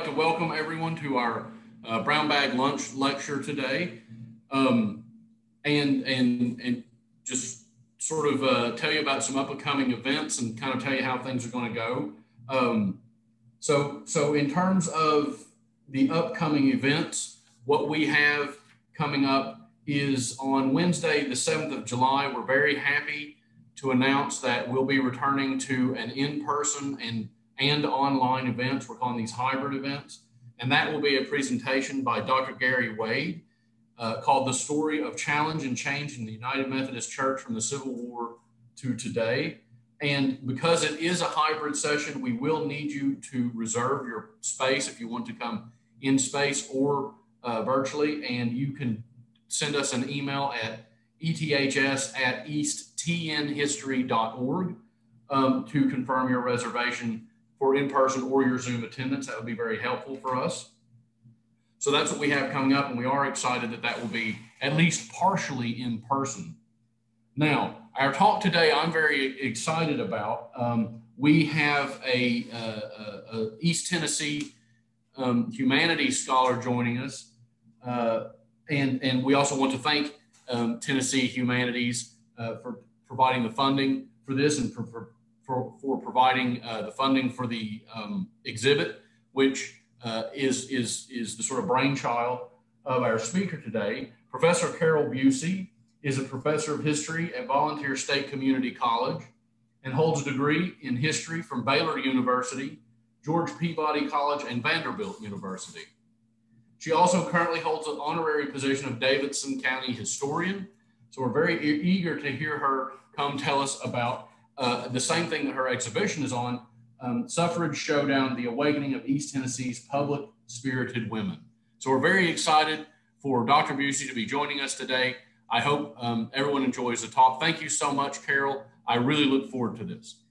like to welcome everyone to our Brown Bag Lunch lecture today, and just sort of tell you about some upcoming events and kind of tell you how things are going to go. So in terms of the upcoming events, what we have coming up is on Wednesday, the 7th of July. We're very happy to announce that we'll be returning to an in-person and online events. We're calling these hybrid events. And that will be a presentation by Dr. Gary Wade called The Story of Challenge and Change in the United Methodist Church from the Civil War to Today. And because it is a hybrid session, we will need you to reserve your space if you want to come in space or virtually. And you can send us an email at eths@easttnhistory.org to confirm your reservation for in-person or your Zoom attendance. That would be very helpful for us. So that's what we have coming up, and we are excited that that will be at least partially in person. Now, our talk today, I'm very excited about. We have a East Tennessee humanities scholar joining us, and we also want to thank Tennessee Humanities for providing the funding for this and for providing the funding for the exhibit, which is the sort of brainchild of our speaker today. Professor Carole Bucy is a professor of history at Volunteer State Community College and holds a degree in history from Baylor University, George Peabody College, and Vanderbilt University. She also currently holds an honorary position of Davidson County Historian. So we're very eager to hear her come tell us about the same thing that her exhibition is on, Suffrage, Showdown, the Awakening of East Tennessee's Public-Spirited Women. So we're very excited for Dr. Bucy to be joining us today. I hope everyone enjoys the talk. Thank you so much, Carole. I really look forward to this.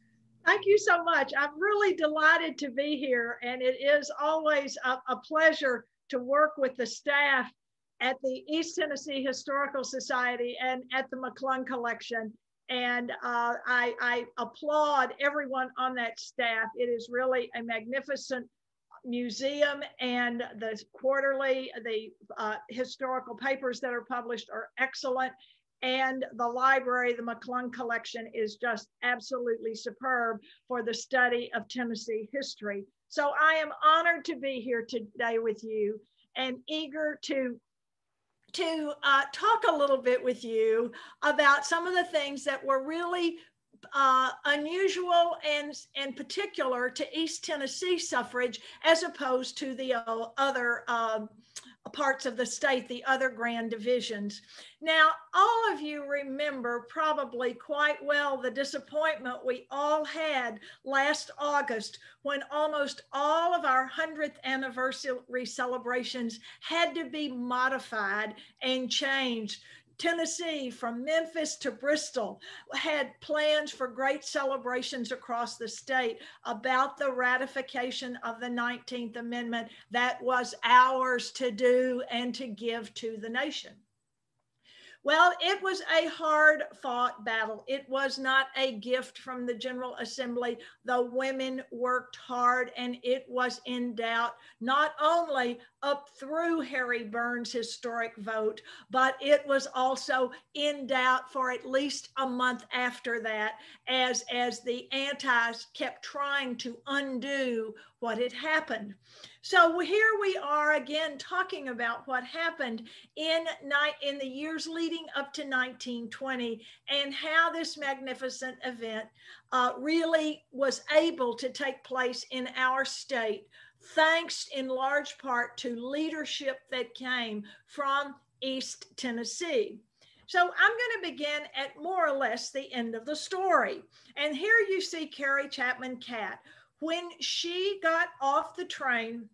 Thank you so much. I'm really delighted to be here, and it is always a pleasure to work with the staff at the East Tennessee Historical Society and at the McClung Collection. And I applaud everyone on that staff. It is really a magnificent museum, and the quarterly, the historical papers that are published are excellent. And the library, the McClung Collection, is just absolutely superb for the study of Tennessee history. So I am honored to be here today with you and eager to talk a little bit with you about some of the things that were really unusual and particular to East Tennessee suffrage, as opposed to the other parts of the state, the other grand divisions. Now, all of you remember probably quite well the disappointment we all had last August when almost all of our 100th anniversary celebrations had to be modified and changed. Tennessee, from Memphis to Bristol, had plans for great celebrations across the state about the ratification of the 19th Amendment that was ours to do and to give to the nation. Well, it was a hard-fought battle. It was not a gift from the General Assembly. The women worked hard, and it was in doubt, not only up through Harry Burns' historic vote, but it was also in doubt for at least a month after that, as the antis kept trying to undo what had happened. So here we are again talking about what happened in the years leading up to 1920 and how this magnificent event really was able to take place in our state, thanks in large part to leadership that came from East Tennessee. So I'm going to begin at more or less the end of the story. And here you see Carrie Chapman Catt. When she got off the train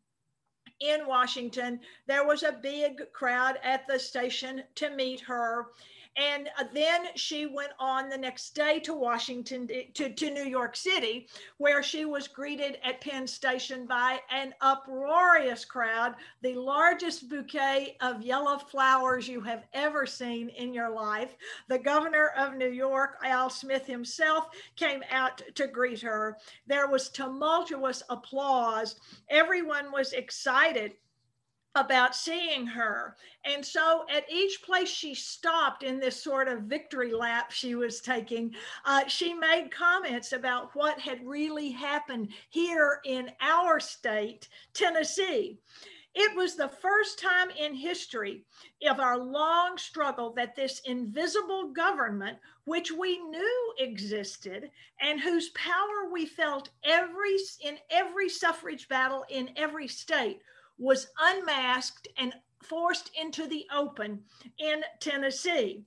in Washington, there was a big crowd at the station to meet her. And then she went on the next day to Washington, to New York City, where she was greeted at Penn Station by an uproarious crowd, the largest bouquet of yellow flowers you have ever seen in your life. The governor of New York, Al Smith himself, came out to greet her. There was tumultuous applause. Everyone was excited about seeing her. And so at each place she stopped in this sort of victory lap she was taking, she made comments about what had really happened here in our state, Tennessee. It was the first time in history of our long struggle that this invisible government, which we knew existed and whose power we felt in every suffrage battle in every state, was unmasked and forced into the open in Tennessee.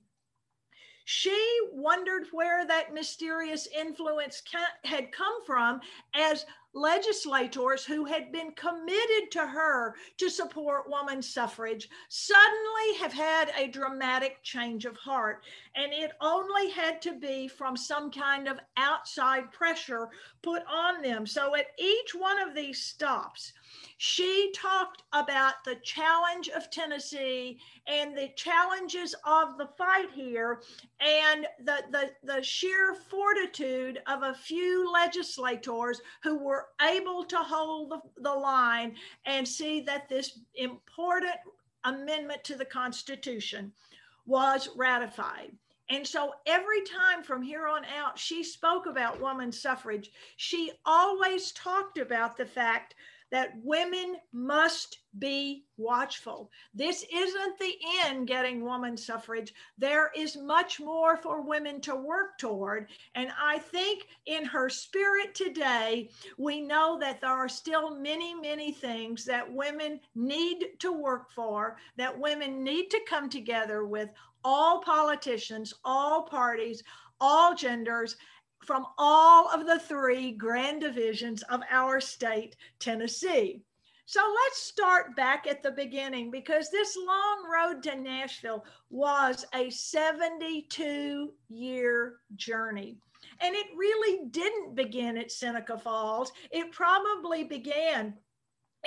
She wondered where that mysterious influence had come from, as legislators who had been committed to her to support women's suffrage suddenly have had a dramatic change of heart. And it only had to be from some kind of outside pressure put on them. So at each one of these stops, she talked about the challenge of Tennessee and the challenges of the fight here, and the sheer fortitude of a few legislators who were able to hold the line and see that this important amendment to the Constitution was ratified. And so every time from here on out, she spoke about women's suffrage, she always talked about the fact that women must be watchful. This isn't the end, getting women's suffrage. There is much more for women to work toward. And I think in her spirit today, we know that there are still many, many things that women need to work for, that women need to come together with, all politicians, all parties, all genders, from all of the three grand divisions of our state, Tennessee. So let's start back at the beginning, because this long road to Nashville was a 72-year journey. And it really didn't begin at Seneca Falls. It probably began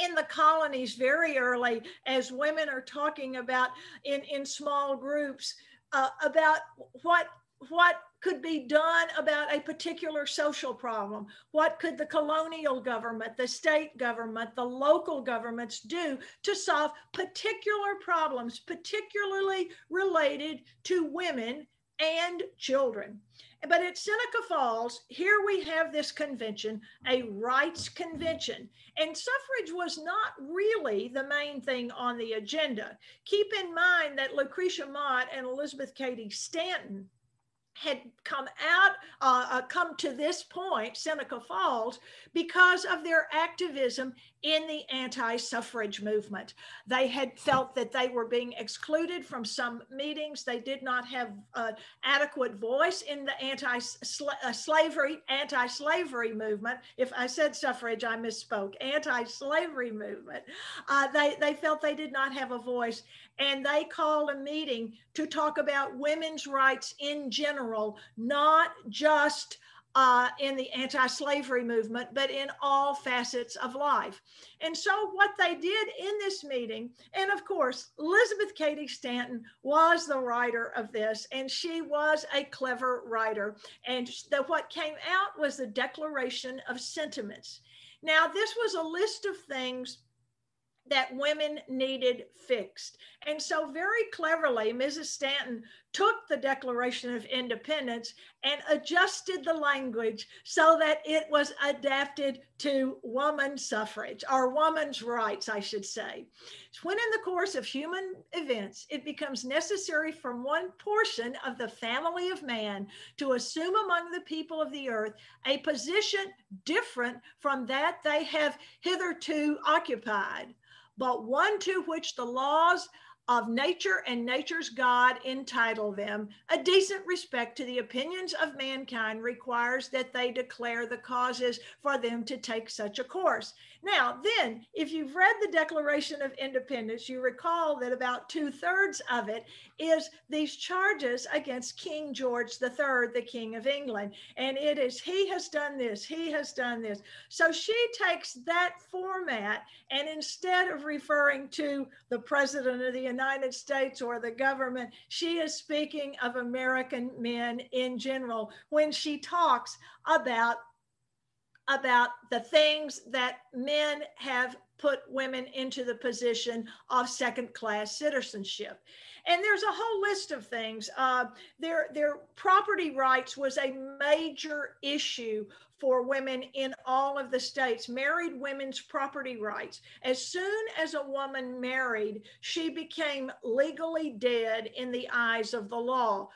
in the colonies very early, as women are talking about in small groups about what could be done about a particular social problem. What could the colonial government, the state government, the local governments do to solve particular problems, particularly related to women and children? But at Seneca Falls, here we have this convention, a rights convention, and suffrage was not really the main thing on the agenda. Keep in mind that Lucretia Mott and Elizabeth Cady Stanton had come to this point, Seneca Falls, because of their activism in the anti-suffrage movement. They had felt that they were being excluded from some meetings. They did not have adequate voice in the anti-slavery movement. If I said suffrage, I misspoke. Anti-slavery movement. They felt they did not have a voice, and they called a meeting to talk about women's rights in general, not just in the anti-slavery movement, but in all facets of life. And so what they did in this meeting, and of course, Elizabeth Cady Stanton was the writer of this, and she was a clever writer. And what came out was the Declaration of Sentiments. Now, this was a list of things that women needed fixed. And so very cleverly, Mrs. Stanton took the Declaration of Independence and adjusted the language so that it was adapted to women's suffrage, or women's rights, I should say. When in the course of human events, it becomes necessary for one portion of the family of man to assume among the people of the earth a position different from that they have hitherto occupied, but one to which the laws of nature and nature's God entitle them. A decent respect to the opinions of mankind requires that they declare the causes for them to take such a course. Now, then, if you've read the Declaration of Independence, you recall that about 2/3 of it is these charges against King George III, the King of England. And it is, he has done this, he has done this. So she takes that format, and instead of referring to the President of the United States or the government, she is speaking of American men in general when she talks about the things that men have put women into the position of second-class citizenship. And there's a whole list of things. Their property rights was a major issue for women in all of the states. Married women's property rights. As soon as a woman married, she became legally dead in the eyes of the law.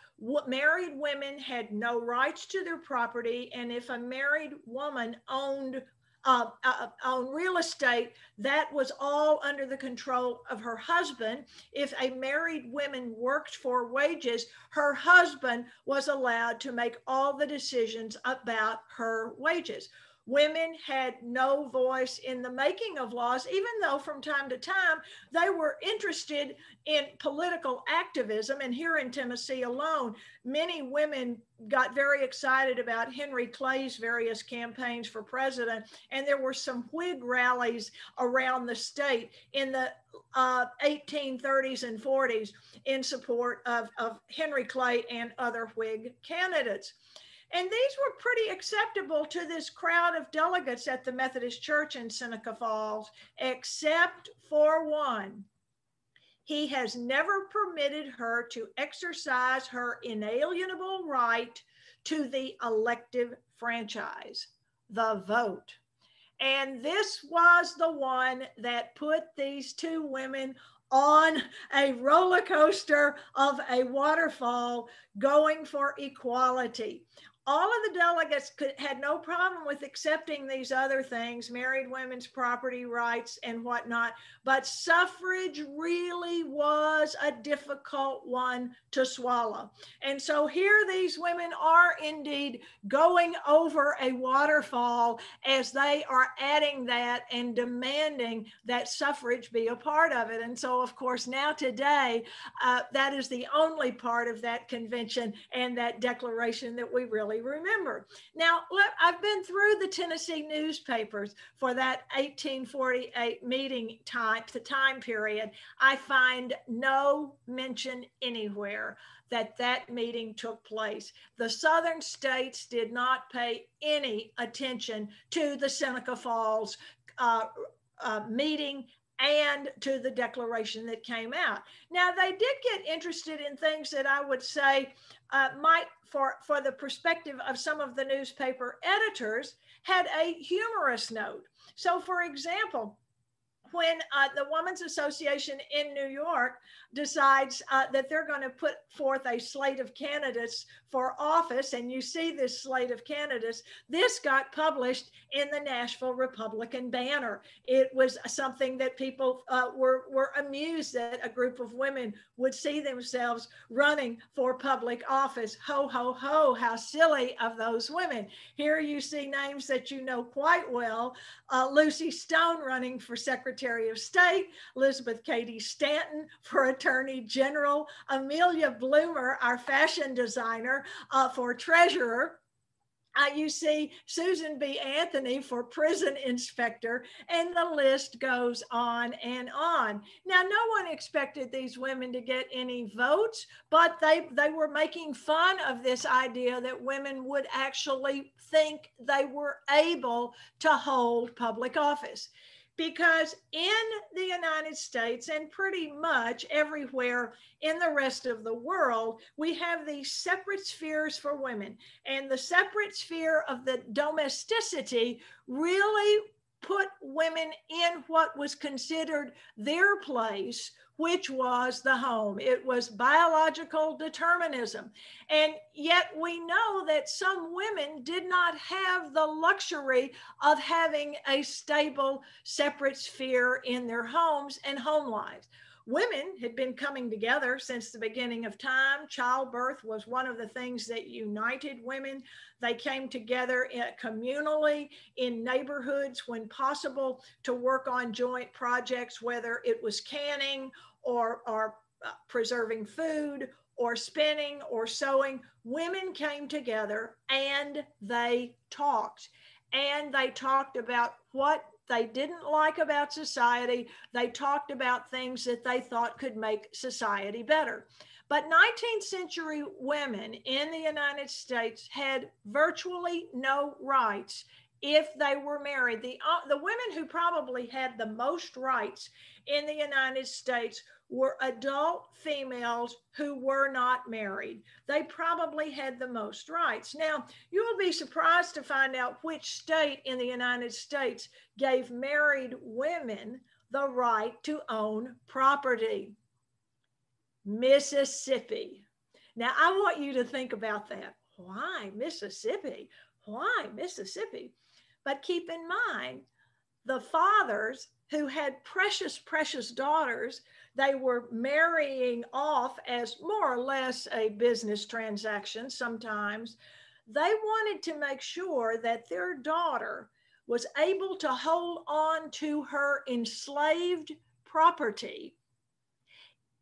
Married women had no rights to their property, and if a married woman owned real estate, that was all under the control of her husband. If a married woman worked for wages, her husband was allowed to make all the decisions about her wages. Women had no voice in the making of laws, even though from time to time they were interested in political activism. And here in Tennessee alone, many women got very excited about Henry Clay's various campaigns for president. And there were some Whig rallies around the state in the 1830s and 40s in support of Henry Clay and other Whig candidates. And these were pretty acceptable to this crowd of delegates at the Methodist Church in Seneca Falls, except for one. He has never permitted her to exercise her inalienable right to the elective franchise, the vote. And this was the one that put these two women on a roller coaster of a waterfall going for equality. All of the delegates had no problem with accepting these other things, married women's property rights and whatnot, but suffrage really was a difficult one to swallow. And so here these women are indeed going over a waterfall as they are adding that and demanding that suffrage be a part of it. And so, of course, now today, that is the only part of that convention and that declaration that we really remember. Now, look, I've been through the Tennessee newspapers for that 1848 meeting time, the time period. I find no mention anywhere that that meeting took place. The southern states did not pay any attention to the Seneca Falls meeting and to the declaration that came out. Now, they did get interested in things that I would say might, for the perspective of some of the newspaper editors, had a humorous note. So, for example, when the Women's Association in New York decides that they're going to put forth a slate of candidates for office, and you see this slate of candidates, this got published in the Nashville Republican Banner. It was something that people were amused that a group of women would see themselves running for public office. Ho, ho, ho, how silly of those women. Here you see names that you know quite well. Lucy Stone running for Secretary of State, Elizabeth Cady Stanton for Attorney General, Amelia Bloomer, our fashion designer, for treasurer. You see Susan B. Anthony for prison inspector, and the list goes on and on. Now, no one expected these women to get any votes, but they were making fun of this idea that women would actually think they were able to hold public office. Because in the United States and pretty much everywhere in the rest of the world, we have these separate spheres for women. And the separate sphere of the domesticity really put women in what was considered their place, which was the home. It was biological determinism. And yet we know that some women did not have the luxury of having a stable, separate sphere in their homes and home lives. Women had been coming together since the beginning of time. Childbirth was one of the things that united women. They came together communally in neighborhoods when possible to work on joint projects, whether it was canning or preserving food or spinning or sewing. Women came together and they talked. And they talked about what they didn't like about society. They talked about things that they thought could make society better. But 19th century women in the United States had virtually no rights if they were married. The women who probably had the most rights in the United States were adult females who were not married. They probably had the most rights. Now, you will be surprised to find out which state in the United States gave married women the right to own property. Mississippi. Now, I want you to think about that. Why Mississippi? Why Mississippi? But keep in mind, the fathers who had precious, precious daughters, they were marrying off as more or less a business transaction sometimes. They wanted to make sure that their daughter was able to hold on to her enslaved property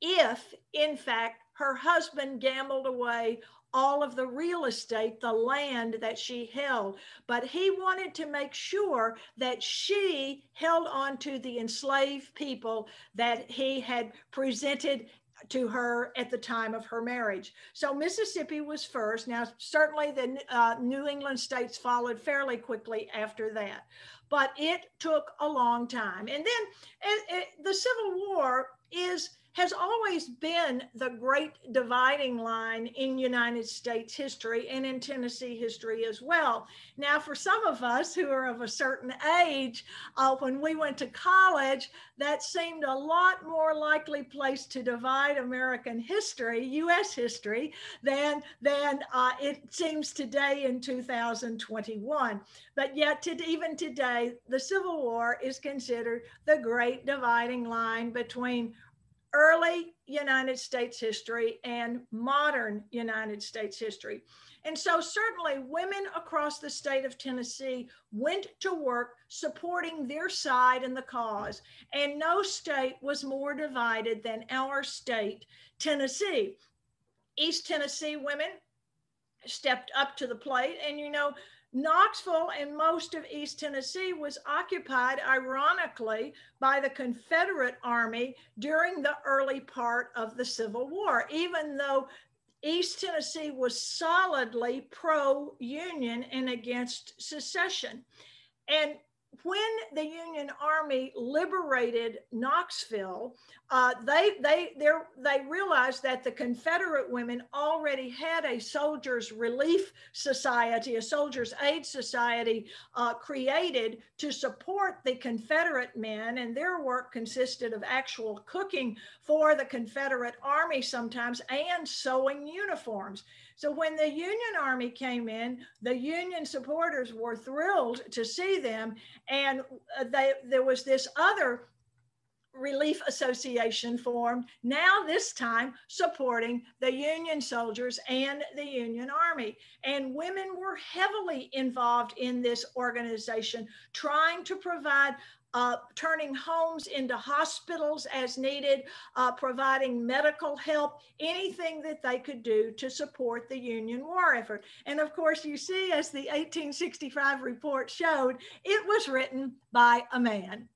if, in fact, her husband gambled away all of the real estate, the land that she held. But he wanted to make sure that she held on to the enslaved people that he had presented to her at the time of her marriage. So Mississippi was first. Now, certainly the New England states followed fairly quickly after that, but it took a long time. And then the Civil War has always been the great dividing line in United States history and in Tennessee history as well. Now, for some of us who are of a certain age, when we went to college, that seemed a lot more likely place to divide American history, U.S. history, than it seems today in 2021. But yet, even today, the Civil War is considered the great dividing line between early United States history and modern United States history. And so certainly women across the state of Tennessee went to work supporting their side in the cause. And no state was more divided than our state, Tennessee. East Tennessee women stepped up to the plate. And Knoxville and most of East Tennessee was occupied, ironically, by the Confederate Army during the early part of the Civil War, even though East Tennessee was solidly pro-Union and against secession. And when the Union Army liberated Knoxville, they realized that the Confederate women already had a soldiers' relief society, a soldiers' aid society created to support the Confederate men, and their work consisted of actual cooking for the Confederate Army sometimes and sewing uniforms. So when the Union Army came in, the Union supporters were thrilled to see them, and there was this other relief association formed, now this time supporting the Union soldiers and the Union Army. And women were heavily involved in this organization, trying to provide turning homes into hospitals as needed, providing medical help, anything that they could do to support the Union war effort. And of course, you see, as the 1865 report showed, it was written by a man.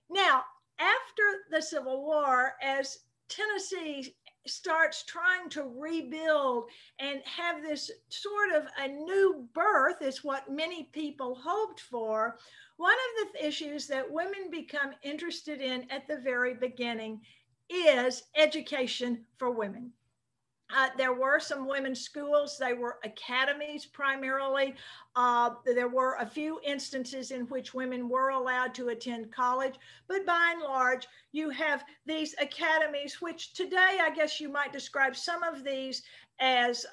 Now, after the Civil War, as Tennessee starts trying to rebuild and have this sort of a new birth, is what many people hoped for. One of the issues that women become interested in at the very beginning is education for women. There were some women's schools. They were academies primarily. There were a few instances in which women were allowed to attend college, but by and large, you have these academies, which today, I guess you might describe some of these as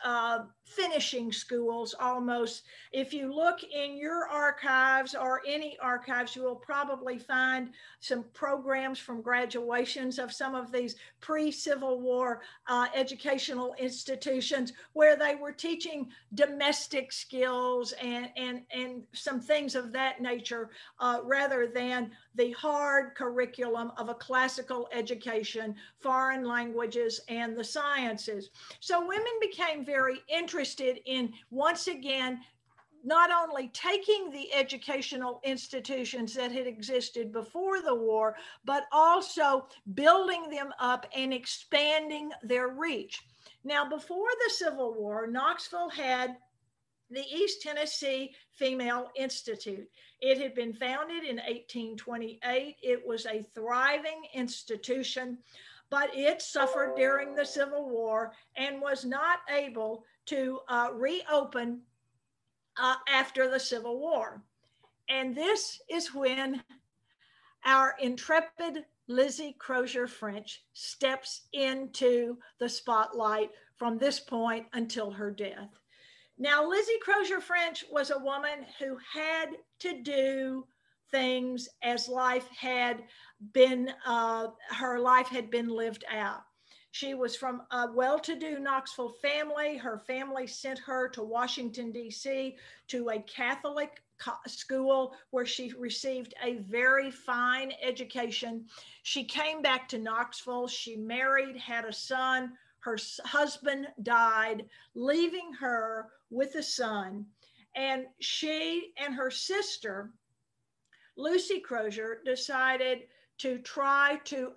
finishing schools almost. If you look in your archives or any archives, you will probably find some programs from graduations of some of these pre-Civil War educational institutions where they were teaching domestic skills and some things of that nature rather than the hard curriculum of a classical education, foreign languages, and the sciences. So women became very interested in, once again, not only taking the educational institutions that had existed before the war, but also building them up and expanding their reach. Now, before the Civil War, Knoxville had the East Tennessee Female Institute. It had been founded in 1828. It was a thriving institution, but it suffered during the Civil War and was not able to reopen after the Civil War. And this is when our intrepid Lizzie Crozier French steps into the spotlight from this point until her death. Now, Lizzie Crozier French was a woman who had to do things as life had been, her life had been lived out. She was from a well-to-do Knoxville family. Her family sent her to Washington, D.C., to a Catholic school where she received a very fine education. She came back to Knoxville. She married, had a son. Her husband died, leaving her with a son. And she and her sister, Lucy Crozier, decided to try to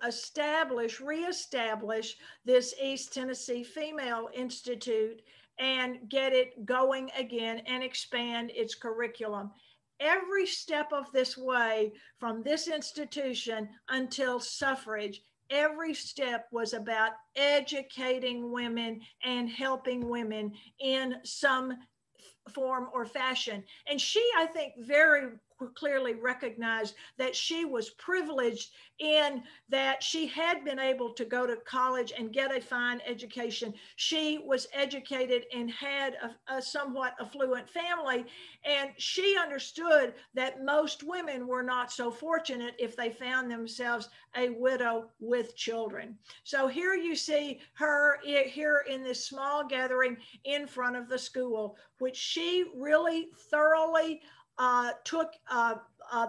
reestablish this East Tennessee Female Institute and get it going again and expand its curriculum. Every step of this way, from this institution until suffrage, every step was about educating women and helping women in some form or fashion. And she, I think, very clearly recognized that she was privileged in that she had been able to go to college and get a fine education. She was educated and had a somewhat affluent family, and she understood that most women were not so fortunate if they found themselves a widow with children. So here you see her here in this small gathering in front of the school, which she really thoroughly took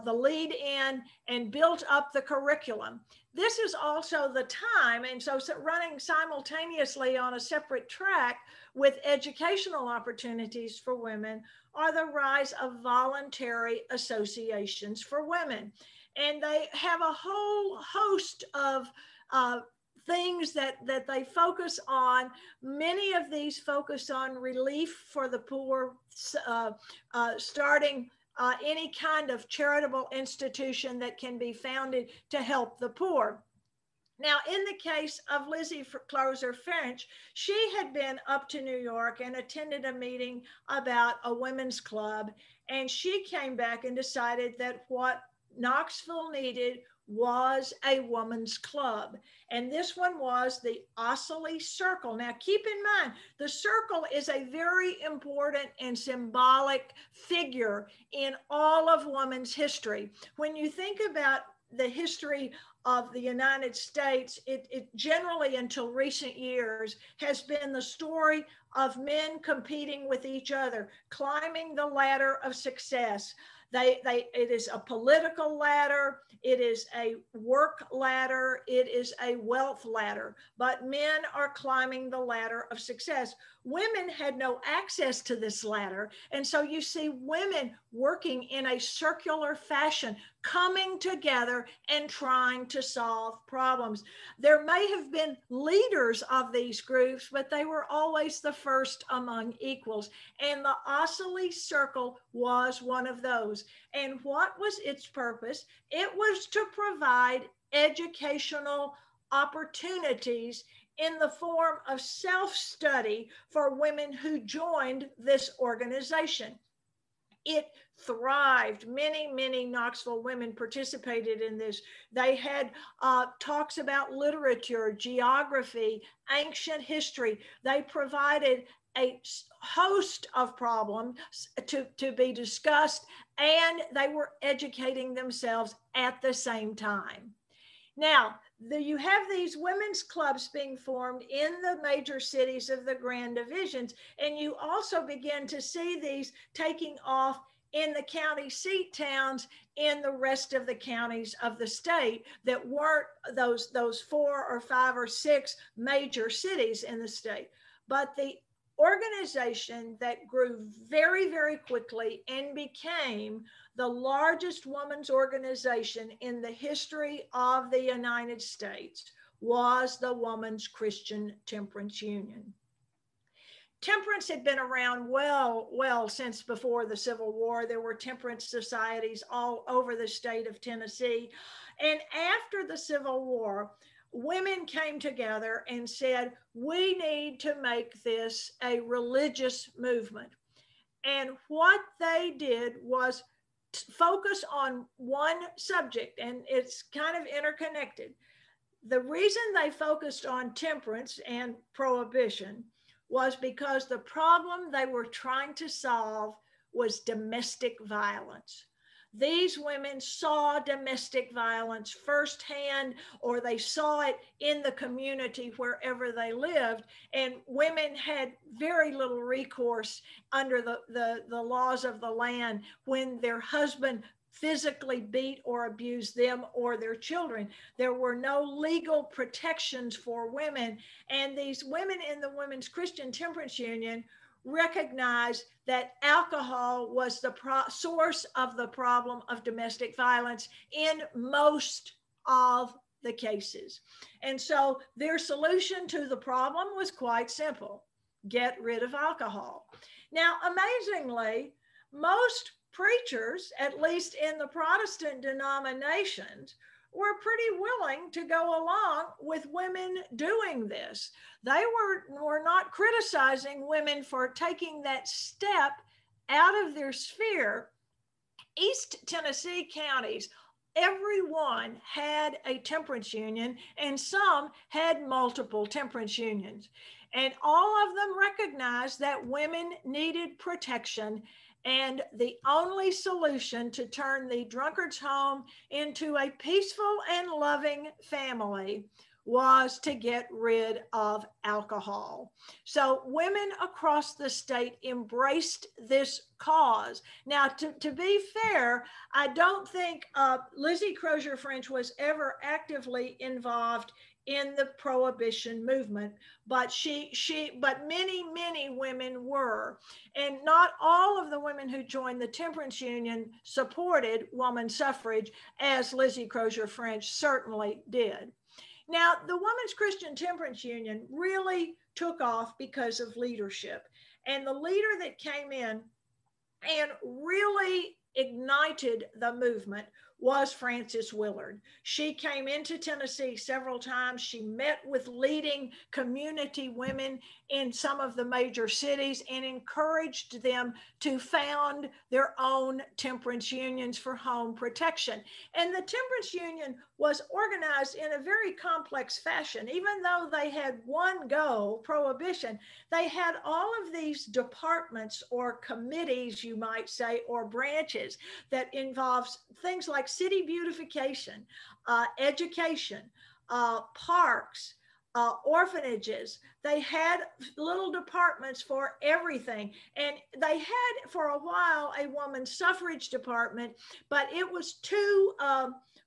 the lead in and built up the curriculum. This is also the time, and so running simultaneously on a separate track with educational opportunities for women are the rise of voluntary associations for women. And they have a whole host of things that they focus on. Many of these focus on relief for the poor, starting any kind of charitable institution that can be founded to help the poor. Now, in the case of Lizzie Crozier French, she had been up to New York and attended a meeting about a women's club, and she came back and decided that what Knoxville needed was a woman's club. And this one was the Ossory Circle. Now, keep in mind, the circle is a very important and symbolic figure in all of women's history. When you think about the history of the United States, it generally, until recent years, has been the story of men competing with each other, climbing the ladder of success. It is a political ladder, it is a work ladder, it is a wealth ladder, but men are climbing the ladder of success. Women had no access to this ladder, and so you see women working in a circular fashion, coming together and trying to solve problems. There may have been leaders of these groups, but they were always the first among equals, and the Ossory Circle was one of those. And what was its purpose? It was to provide educational opportunities in the form of self-study for women who joined this organization. It thrived. Many, many Knoxville women participated in this. They had talks about literature, geography, ancient history. They provided a host of problems to be discussed, and they were educating themselves at the same time. Now, you have these women's clubs being formed in the major cities of the Grand Divisions, and you also begin to see these taking off in the county seat towns in the rest of the counties of the state that weren't those 4 or 5 or 6 major cities in the state. But the organization that grew very, very quickly and became the largest women's organization in the history of the United States was the Woman's Christian Temperance Union. Temperance had been around well since before the Civil War. There were temperance societies all over the state of Tennessee. And after the Civil War, women came together and said, we need to make this a religious movement. And what they did was focus on one subject, and it's kind of interconnected. The reason they focused on temperance and prohibition was because the problem they were trying to solve was domestic violence. These women saw domestic violence firsthand, or they saw it in the community wherever they lived. And women had very little recourse under the laws of the land when their husband physically beat or abused them or their children. There were no legal protections for women. And these women in the Women's Christian Temperance Union recognized that alcohol was the source of the problem of domestic violence in most of the cases. And so their solution to the problem was quite simple: get rid of alcohol. Now, amazingly, most preachers, at least in the Protestant denominations, were pretty willing to go along with women doing this. They were not criticizing women for taking that step out of their sphere. East Tennessee counties, everyone had a temperance union, and some had multiple temperance unions. And all of them recognized that women needed protection. And the only solution to turn the drunkard's home into a peaceful and loving family was to get rid of alcohol. So women across the state embraced this cause. Now, to be fair, I don't think Lizzie Crozier French was ever actively involved in the prohibition movement, but but many women were. And not all of the women who joined the temperance union supported woman suffrage, as Lizzie Crozier French certainly did. Now, the Women's Christian Temperance Union really took off because of leadership. And the leader that came in and really ignited the movement was Frances Willard. She came into Tennessee several times. She met with leading community women in some of the major cities and encouraged them to found their own temperance unions for home protection. And the temperance union was organized in a very complex fashion. Even though they had one goal, prohibition, they had all of these departments or committees, you might say, or branches that involves things like city beautification, education, parks, orphanages. They had little departments for everything. And they had for a while a woman's suffrage department, but it was too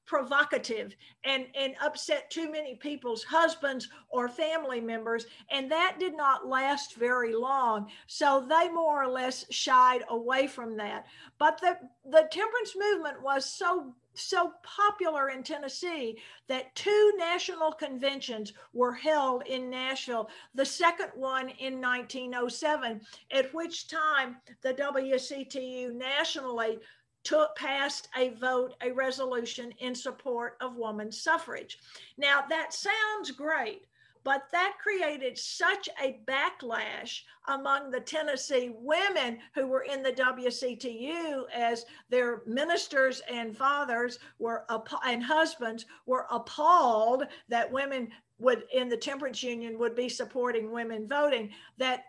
provocative and upset too many people's husbands or family members. And that did not last very long. So they more or less shied away from that. But the temperance movement was so popular in Tennessee that 2 national conventions were held in Nashville, the second one in 1907, at which time the WCTU nationally passed a resolution in support of women's suffrage. Now, that sounds great, But that created such a backlash among the Tennessee women who were in the WCTU, as their ministers and fathers were and husbands were appalled that women would, in the temperance union, would be supporting women voting, that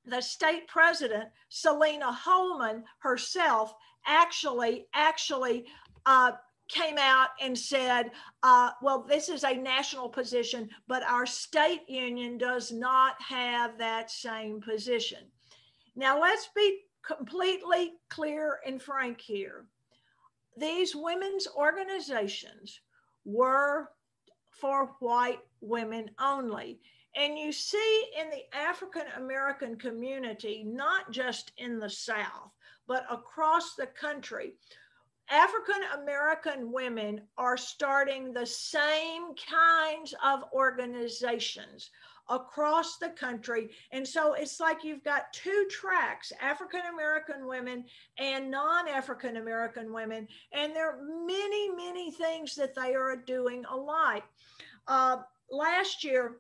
the state president, Selena Holman herself, actually came out and said, well, this is a national position, but our state union does not have that same position. Now, let's be completely clear and frank here. These women's organizations were for white women only. And you see in the African American community, not just in the South, but across the country, African American women are starting the same kinds of organizations across the country. And so it's like you've got two tracks, African American women and non-African American women. And there are many, many things that they are doing alike. Last year,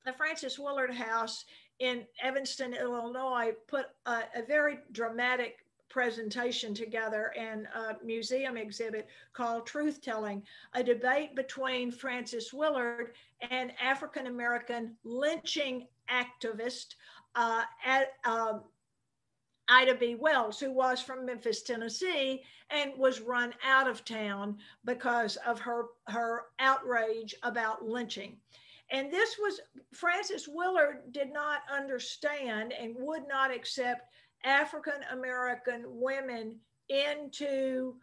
the Frances Willard House in Evanston, Illinois, put a very dramatic presentation together and a museum exhibit called Truth Telling, a debate between Frances Willard and African American lynching activist Ida B. Wells, who was from Memphis, Tennessee, and was run out of town because of her outrage about lynching. And this was, Frances Willard did not understand and would not accept African American women into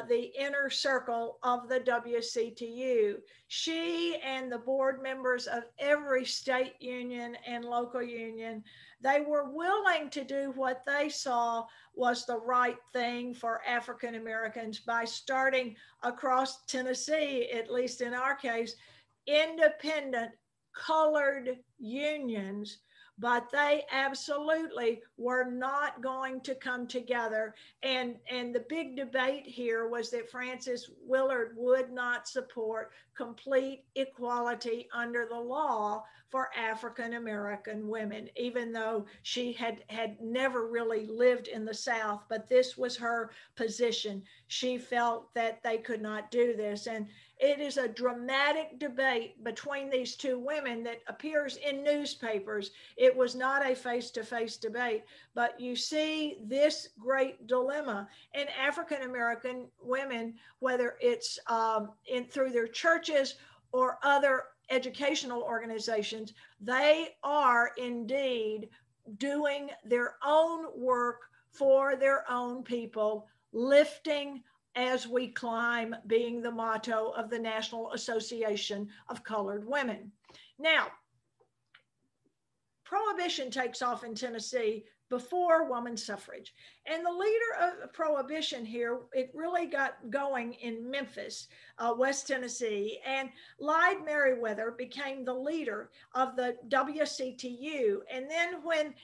the inner circle of the WCTU. She and the board members of every state union and local union, they were willing to do what they saw was the right thing for African Americans by starting across Tennessee, at least in our case, independent colored unions, but they absolutely were not going to come together. And the big debate here was that Frances Willard would not support complete equality under the law for African American women, even though she had never really lived in the South, but this was her position. She felt that they could not do this. And it is a dramatic debate between these two women that appears in newspapers. It was not a face-to-face debate, but you see this great dilemma. And African American women, whether it's through their churches or other educational organizations, they are indeed doing their own work for their own people, lifting as we climb, being the motto of the National Association of Colored Women. Now, Prohibition takes off in Tennessee before women's suffrage. And the leader of Prohibition here, it really got going in Memphis, West Tennessee. And Lyde Meriwether became the leader of the WCTU. And then when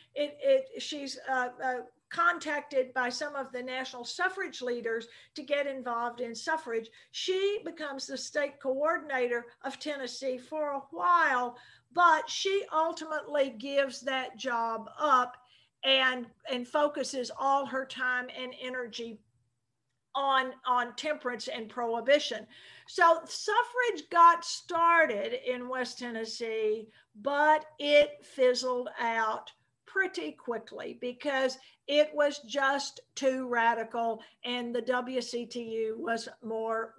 she's contacted by some of the national suffrage leaders to get involved in suffrage, she becomes the state coordinator of Tennessee for a while, but she ultimately gives that job up and focuses all her time and energy on temperance and prohibition. So suffrage got started in West Tennessee, but it fizzled out pretty quickly because it was just too radical, and the WCTU was more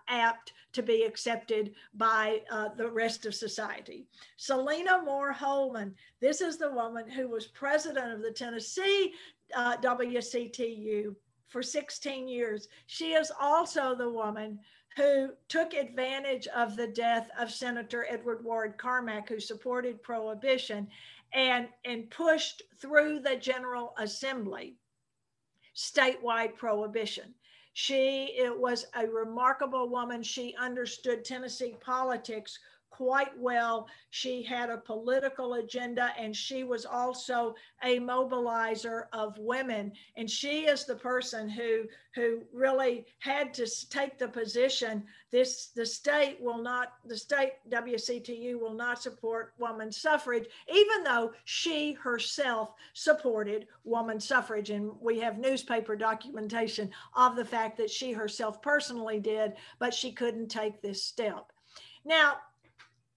apt to be accepted by the rest of society. Selena Moore Holman, this is the woman who was president of the Tennessee WCTU for 16 years. She is also the woman who took advantage of the death of Senator Edward Ward Carmack, who supported prohibition, and pushed through the General Assembly statewide prohibition. It was a remarkable woman. She understood Tennessee politics quite well. She had a political agenda, and she was also a mobilizer of women. And she is the person who really had to take the position, the state WCTU will not support women's suffrage, even though she herself supported women's suffrage. And we have newspaper documentation of the fact that she herself personally did, but she couldn't take this step. Now,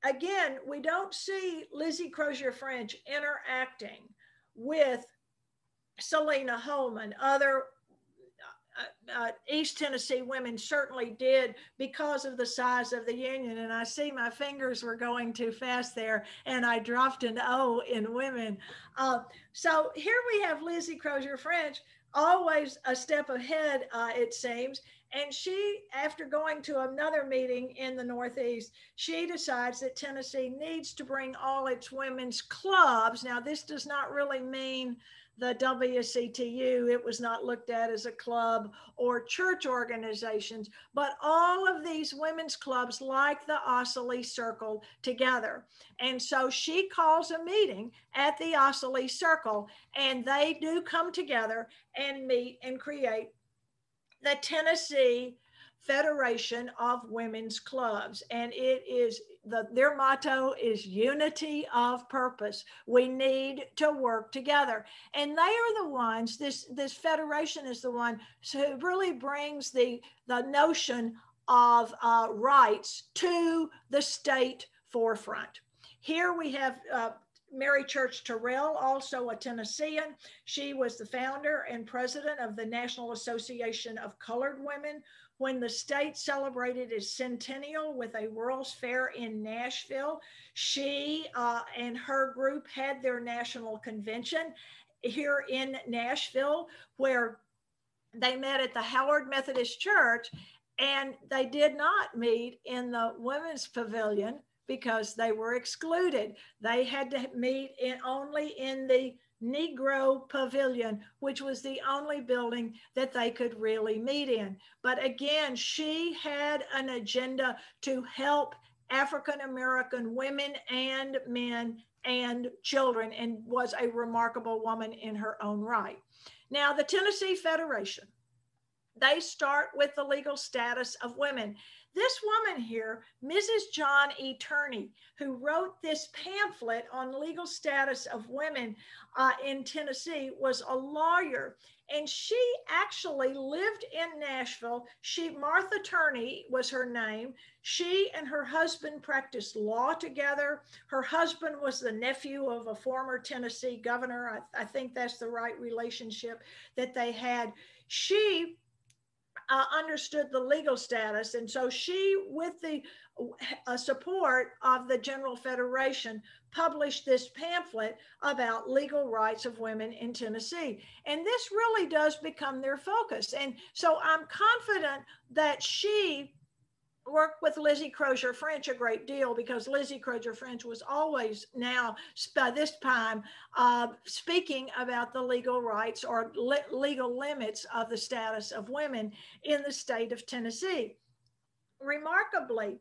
again, we don't see Lizzie Crozier French interacting with Selena Holman. Other East Tennessee women certainly did because of the size of the Union. And I see my fingers were going too fast there, and I dropped an O in women. So here we have Lizzie Crozier French, always a step ahead, it seems. And she, after going to another meeting in the Northeast, she decides that Tennessee needs to bring all its women's clubs. Now, this does not really mean the WCTU. It was not looked at as a club or church organizations, but all of these women's clubs like the Ossaly Circle together. And so she calls a meeting at the Ossaly Circle, and they do come together and meet and create the Tennessee Federation of Women's Clubs. And it is their motto is unity of purpose. We need to work together. And they are the ones, this federation is the one who really brings the notion of rights to the state forefront. Here we have Mary Church Terrell, also a Tennessean. She was the founder and president of the National Association of Colored Women when the state celebrated its centennial with a World's Fair in Nashville. She and her group had their national convention here in Nashville, where they met at the Howard Methodist Church, and they did not meet in the women's pavilion because they were excluded. They had to meet only in the Negro Pavilion, which was the only building that they could really meet in. But again, she had an agenda to help African American women and men and children, and was a remarkable woman in her own right. Now, the Tennessee Federation, they start with the legal status of women. This woman here, Mrs. John E. Turney, who wrote this pamphlet on legal status of women in Tennessee, was a lawyer, and she actually lived in Nashville. Martha Turney was her name. She and her husband practiced law together. Her husband was the nephew of a former Tennessee governor. I think that's the right relationship that they had. She understood the legal status. And so she, with the support of the General Federation, published this pamphlet about legal rights of women in Tennessee. And this really does become their focus. And so I'm confident that she worked with Lizzie Crozier French a great deal, because Lizzie Crozier French was always now, by this time, speaking about the legal rights or legal limits of the status of women in the state of Tennessee. Remarkably,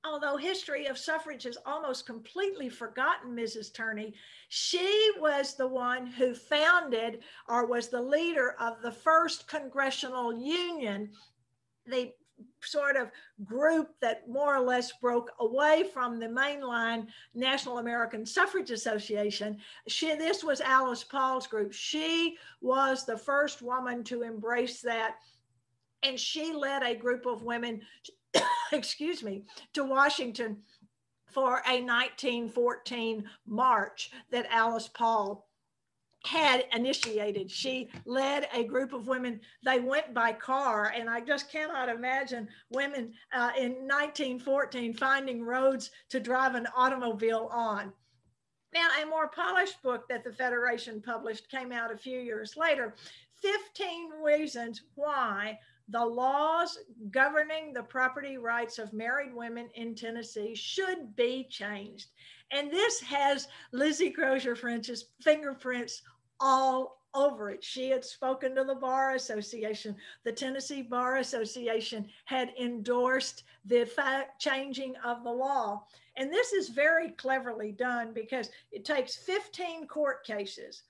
although history of suffrage has almost completely forgotten Mrs. Turney, she was the one who founded, or was the leader of, the first Congressional Union, the sort of group that more or less broke away from the mainline National American Suffrage Association. This was Alice Paul's group. She was the first woman to embrace that, and she led a group of women, excuse me, to Washington for a 1914 march that Alice Paul had initiated. She led a group of women. They went by car, and I just cannot imagine women in 1914 finding roads to drive an automobile on. Now, a more polished book that the Federation published came out a few years later, 15 Reasons Why the Laws Governing the Property Rights of Married Women in Tennessee Should Be Changed. And this has Lizzie Crozier French's fingerprints all over it. She had spoken to the Bar Association. The Tennessee Bar Association had endorsed the changing of the law. And this is very cleverly done because it takes 15 court cases,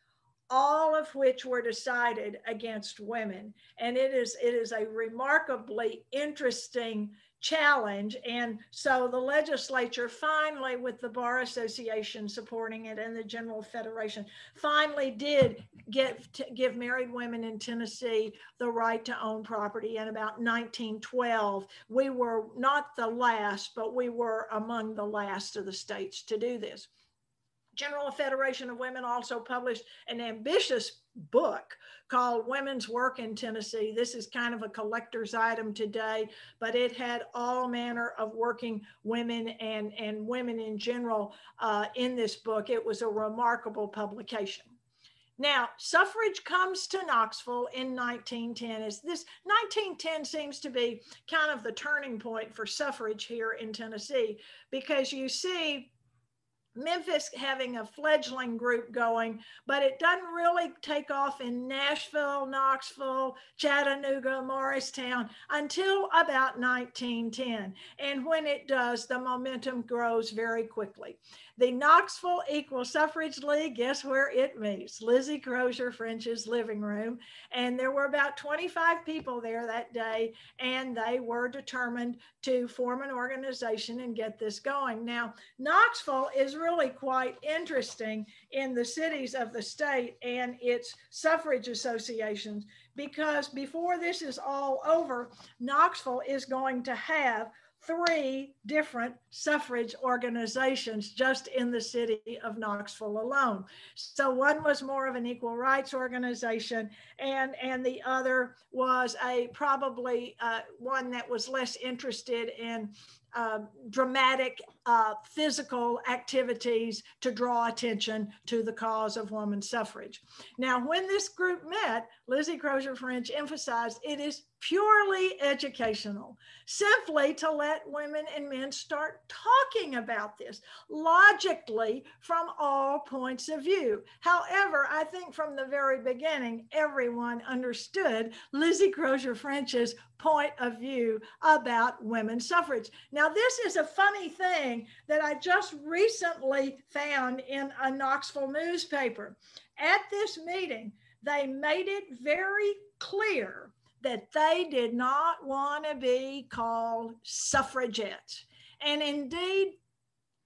all of which were decided against women. And it is a remarkably interesting challenge. And so the legislature finally, with the Bar Association supporting it and the General Federation, finally did give married women in Tennessee the right to own property in about 1912. We were not the last, but we were among the last of the states to do this. General Federation of Women also published an ambitious book called Women's Work in Tennessee. This is kind of a collector's item today, but it had all manner of working women and women in general in this book. It was a remarkable publication. Now, suffrage comes to Knoxville in 1910. This 1910 seems to be kind of the turning point for suffrage here in Tennessee, because you see Memphis having a fledgling group going, but it doesn't really take off in Nashville, Knoxville, Chattanooga, Morristown until about 1910. And when it does, the momentum grows very quickly. The Knoxville Equal Suffrage League, guess where it meets? Lizzie Crozier French's living room. And there were about 25 people there that day, and they were determined to form an organization and get this going. Now, Knoxville is really quite interesting in the cities of the state and its suffrage associations, because before this is all over, Knoxville is going to have 3 different suffrage organizations just in the city of Knoxville alone. So one was more of an equal rights organization, and the other was probably one that was less interested in dramatic physical activities to draw attention to the cause of women's suffrage. Now, when this group met, Lizzie Crozier French emphasized it is purely educational, simply to let women and men start talking about this logically from all points of view. However, I think from the very beginning, everyone understood Lizzie Crozier French's point of view about women's suffrage. Now, this is a funny thing that I just recently found in a Knoxville newspaper. At this meeting, they made it very clear that they did not want to be called suffragettes. And indeed,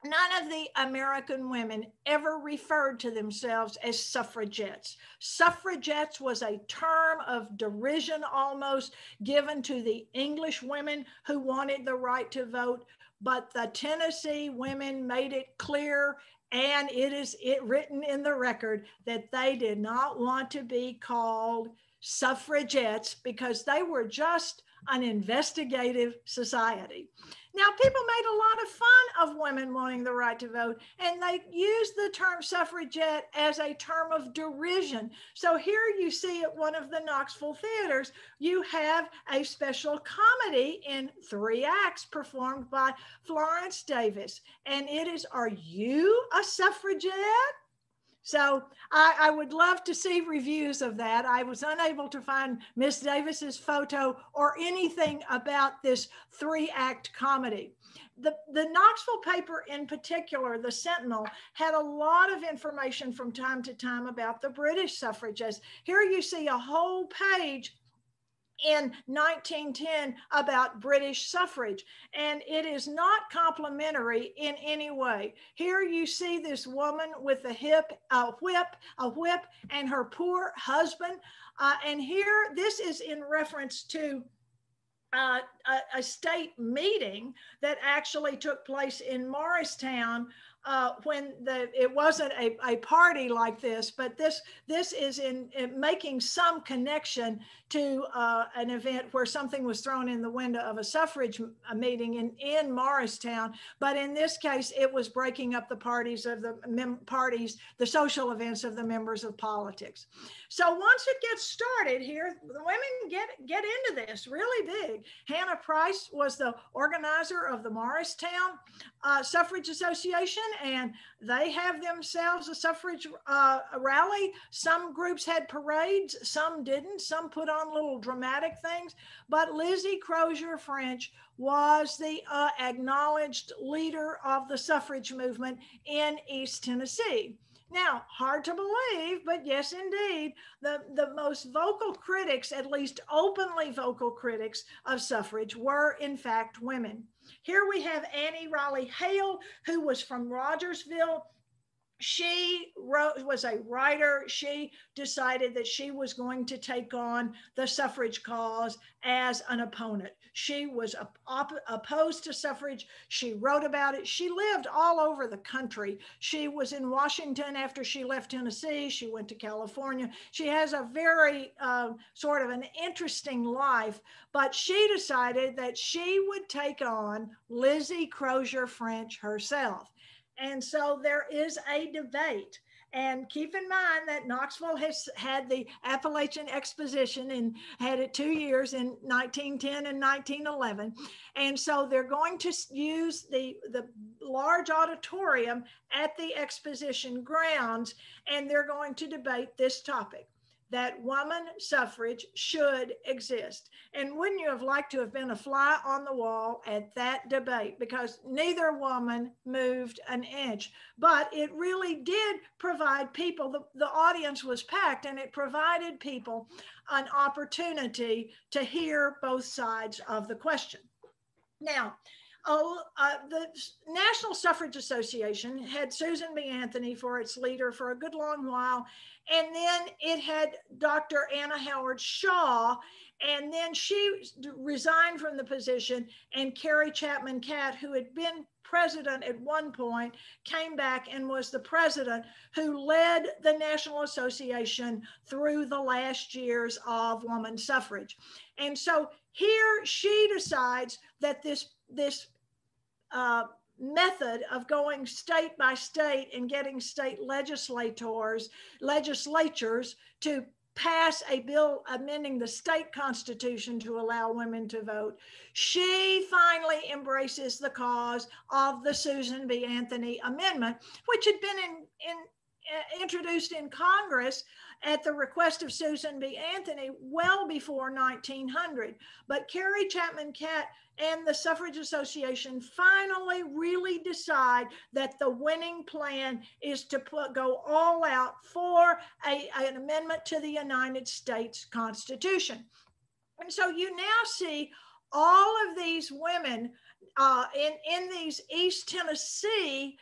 none of the American women ever referred to themselves as suffragettes. Suffragettes was a term of derision almost given to the English women who wanted the right to vote, but the Tennessee women made it clear, and it is written in the record, that they did not want to be called suffragettes because they were just an investigative society. Now, people made a lot of fun of women wanting the right to vote, and they used the term suffragette as a term of derision. So here you see at one of the Knoxville theaters, you have a special comedy in 3 acts performed by Florence Davis, and it is, "Are you a suffragette?" So I would love to see reviews of that. I was unable to find Miss Davis's photo or anything about this 3-act comedy. The Knoxville paper in particular, the Sentinel, had a lot of information from time to time about the British suffragists. Here you see a whole page in 1910 about British suffrage, and it is not complimentary in any way. Here you see this woman with a whip, and her poor husband. And here, this is in reference to a state meeting that actually took place in Morristown when it wasn't a party like this, but this is in making some connection to an event where something was thrown in the window of a suffrage meeting in Morristown. But in this case, it was breaking up the parties of the social events of the members of politics. So once it gets started here, the women get into this really big. Hannah Price was the organizer of the Morristown Suffrage Association, and they have themselves a suffrage rally. Some groups had parades, some didn't. Some put on little dramatic things. But Lizzie Crozier French was the acknowledged leader of the suffrage movement in East Tennessee. Now, hard to believe, but yes, indeed, the most vocal critics, at least openly vocal critics of suffrage, were in fact women. Here we have Annie Riley Hale, who was from Rogersville. She was a writer. She decided that she was going to take on the suffrage cause as an opponent. She was opposed to suffrage. She wrote about it. She lived all over the country. She was in Washington after she left Tennessee. She went to California. She has a very sort of an interesting life, but she decided that she would take on Lizzie Crozier French herself. And so there is a debate. And keep in mind that Knoxville has had the Appalachian Exposition and had it 2 years in 1910 and 1911. And so they're going to use the large auditorium at the exposition grounds, and they're going to debate this topic, that woman suffrage should exist. And wouldn't you have liked to have been a fly on the wall at that debate? Because neither woman moved an inch, but it really did provide people, the audience was packed, and it provided people an opportunity to hear both sides of the question. Now, the National Suffrage Association had Susan B. Anthony for its leader for a good long while, and then it had Dr. Anna Howard Shaw, and then she resigned from the position, and Carrie Chapman Catt, who had been president at one point, came back and was the president who led the National Association through the last years of woman suffrage. And so here she decides that this method of going state by state and getting state legislatures to pass a bill amending the state constitution to allow women to vote, she finally embraces the cause of the Susan B. Anthony Amendment, which had been introduced in Congress at the request of Susan B. Anthony well before 1900. But Carrie Chapman Catt and the Suffrage Association finally really decide that the winning plan is to go all out for an amendment to the United States Constitution. And so you now see all of these women in these East Tennessee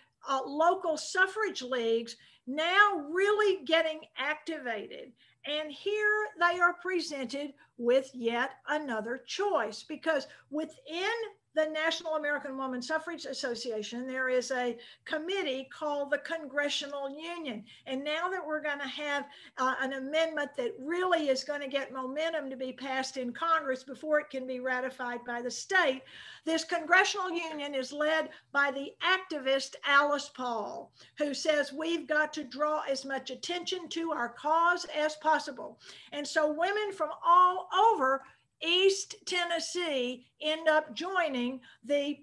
local suffrage leagues now really getting activated. And here they are presented with yet another choice, because within the National American Woman Suffrage Association, there is a committee called the Congressional Union. And now that we're going to have an amendment that really is going to get momentum to be passed in Congress before it can be ratified by the state, this Congressional Union is led by the activist Alice Paul, who says we've got to draw as much attention to our cause as possible. And so women from all over East Tennessee end up joining the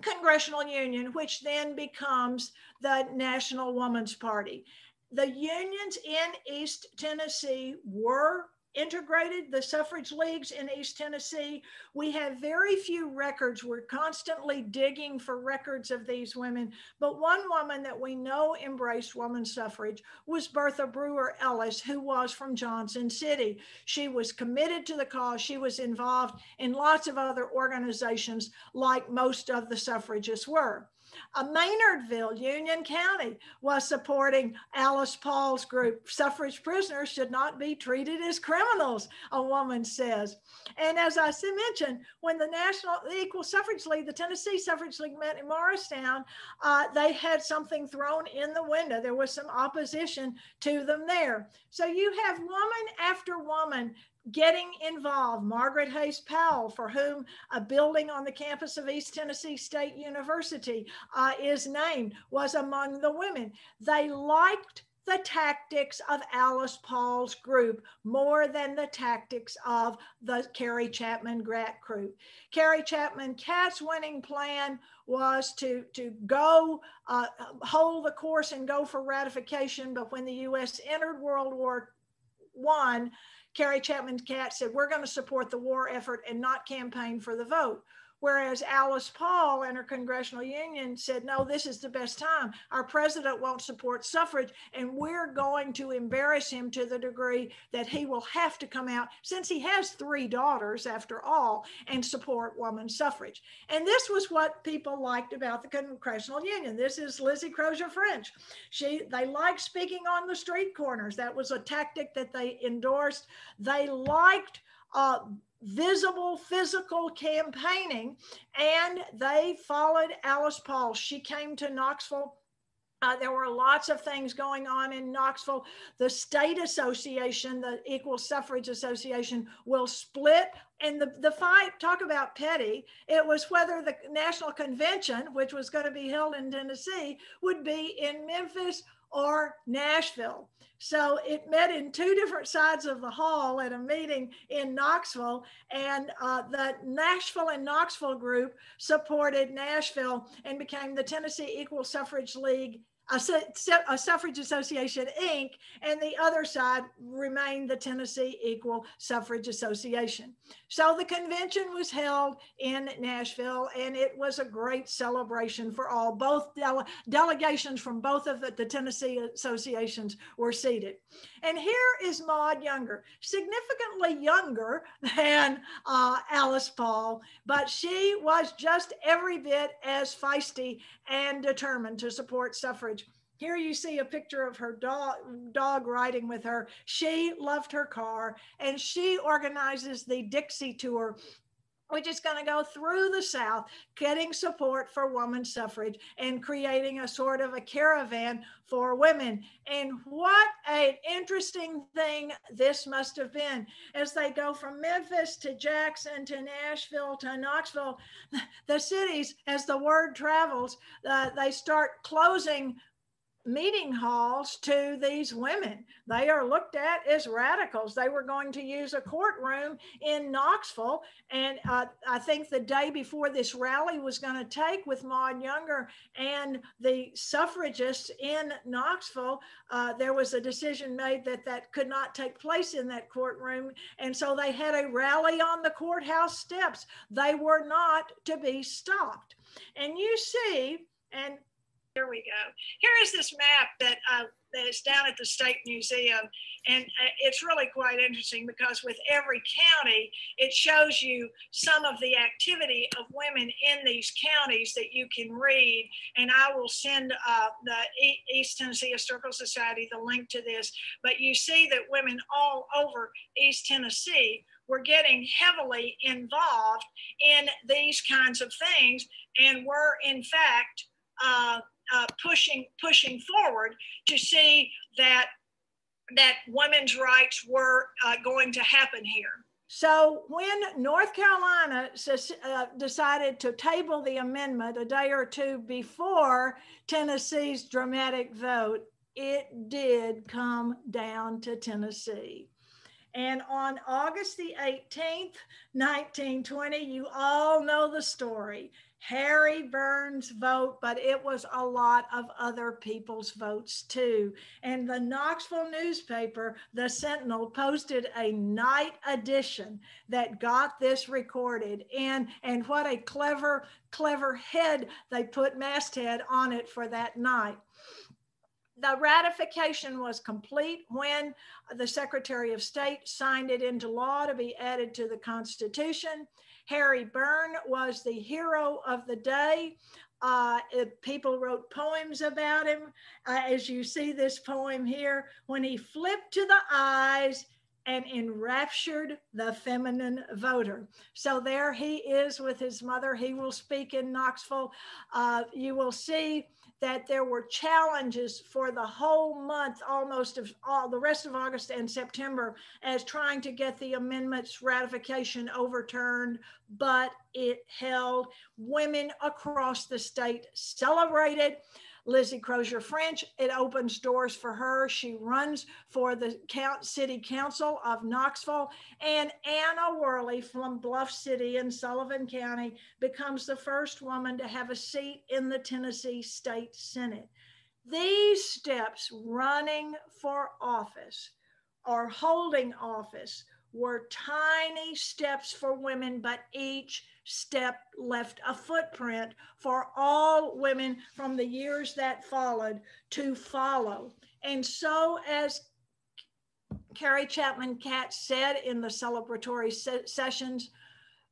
Congressional Union, which then becomes the National Woman's Party. The unions in East Tennessee were integrated, the suffrage leagues in East Tennessee. We have very few records. We're constantly digging for records of these women. But one woman that we know embraced woman suffrage was Bertha Brewer Ellis, who was from Johnson City. She was committed to the cause. She was involved in lots of other organizations like most of the suffragists were. Maynardville, Union County, was supporting Alice Paul's group. Suffrage prisoners should not be treated as criminals, a woman says. And as I mentioned, when the Equal Suffrage League, the Tennessee Suffrage League met in Morristown, they had something thrown in the window. There was some opposition to them there. So you have woman after woman getting involved. Margaret Hayes Powell, for whom a building on the campus of East Tennessee State University is named, was among the women. They liked the tactics of Alice Paul's group more than the tactics of the Carrie Chapman Catt group. Carrie Chapman Catt's winning plan was to go hold the course and go for ratification, but when the U.S. entered World War I, Carrie Chapman Catt said, we're going to support the war effort and not campaign for the vote. Whereas Alice Paul and her congressional union said, no, this is the best time. Our president won't support suffrage, and we're going to embarrass him to the degree that he will have to come out, since he has 3 daughters after all, and support women's suffrage. And this was what people liked about the congressional union. This is Lizzie Crozier French. They liked speaking on the street corners. That was a tactic that they endorsed. They liked visible physical campaigning, and they followed Alice Paul. She came to Knoxville. There were lots of things going on in Knoxville. The state association, the Equal Suffrage Association, will split. And the fight, talk about petty, it was whether the National Convention, which was going to be held in Tennessee, would be in Memphis or Nashville. So it met in 2 different sides of the hall at a meeting in Knoxville, and the Nashville and Knoxville group supported Nashville and became the Tennessee Equal Suffrage League, a Suffrage Association, Inc., and the other side remained the Tennessee Equal Suffrage Association. So the convention was held in Nashville, and it was a great celebration for all. Both delegations from both of the Tennessee associations were seated. And here is Maud Younger, significantly younger than Alice Paul, but she was just every bit as feisty and determined to support suffrage. Here you see a picture of her dog riding with her. She loved her car, and she organizes the Dixie Tour, which is going to go through the South, getting support for women's suffrage and creating a sort of a caravan for women. And what an interesting thing this must have been. As they go from Memphis to Jackson to Nashville to Knoxville, the cities, as the word travels, they start closing meeting halls to these women. They are looked at as radicals. They were going to use a courtroom in Knoxville. And I think the day before this rally was going to take with Maud Younger and the suffragists in Knoxville, there was a decision made that that could not take place in that courtroom. And so they had a rally on the courthouse steps. They were not to be stopped. And you see, and here we go. Here is this map that is down at the State Museum. And it's really quite interesting because with every county, it shows you some of the activity of women in these counties that you can read. And I will send the East Tennessee Historical Society the link to this. But you see that women all over East Tennessee were getting heavily involved in these kinds of things and were, in fact, pushing forward to see that women's rights were going to happen here. So when North Carolina decided to table the amendment a day or two before Tennessee's dramatic vote, it did come down to Tennessee. And on August the 18th, 1920, you all know the story. Harry Burns' vote, but it was a lot of other people's votes too. And the Knoxville newspaper, the Sentinel, posted a night edition that got this recorded. And what a clever head they put, masthead, on it for that night. The ratification was complete when the Secretary of State signed it into law to be added to the Constitution. Harry Burns was the hero of the day. People wrote poems about him. As you see this poem here, when he flipped to the eyes and enraptured the feminine voter. So there he is with his mother. He will speak in Knoxville. You will see that there were challenges for the whole month, almost of all the rest of August and September, as trying to get the amendment's ratification overturned, but it held. Women across the state celebrated. Lizzie Crozier French. It opens doors for her. She runs for the City Council of Knoxville. And Anna Worley from Bluff City in Sullivan County becomes the first woman to have a seat in the Tennessee State Senate. These steps, running for office or holding office, were tiny steps for women, but each step left a footprint for all women from the years that followed to follow. And so, as Carrie Chapman Catt said in the celebratory sessions,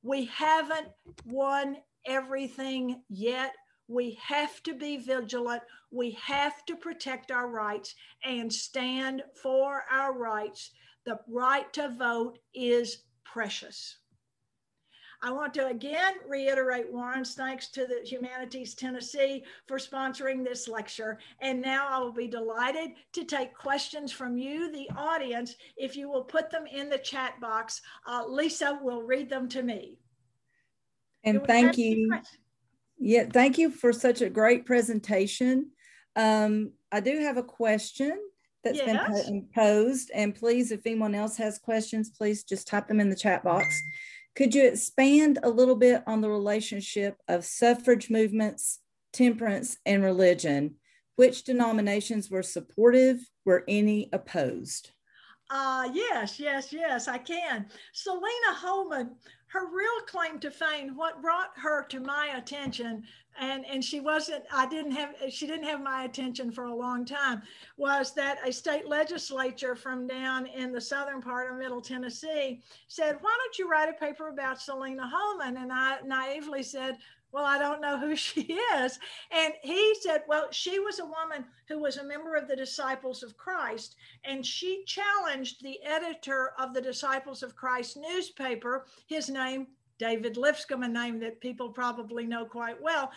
we haven't won everything yet. We have to be vigilant. We have to protect our rights and stand for our rights. The right to vote is precious. I want to again reiterate Warren's thanks to the Humanities Tennessee for sponsoring this lecture. And now I will be delighted to take questions from you, the audience. If you will put them in the chat box, Lisa will read them to me. And thank you. Yeah, thank you for such a great presentation. I do have a question that's been posed, and please, if anyone else has questions, please just type them in the chat box. Could you expand a little bit on the relationship of suffrage movements, temperance, and religion? Which denominations were supportive? Were any opposed? Yes, I can. Selena Holman, her real claim to fame, what brought her to my attention, and she didn't have my attention for a long time, was that a state legislature from down in the southern part of Middle Tennessee said, why don't you write a paper about Selena Holman? And I naively said, well, I don't know who she is. And he said, well, she was a woman who was a member of the Disciples of Christ, and she challenged the editor of the Disciples of Christ newspaper, his name, David Lipscomb, a name that people probably know quite well,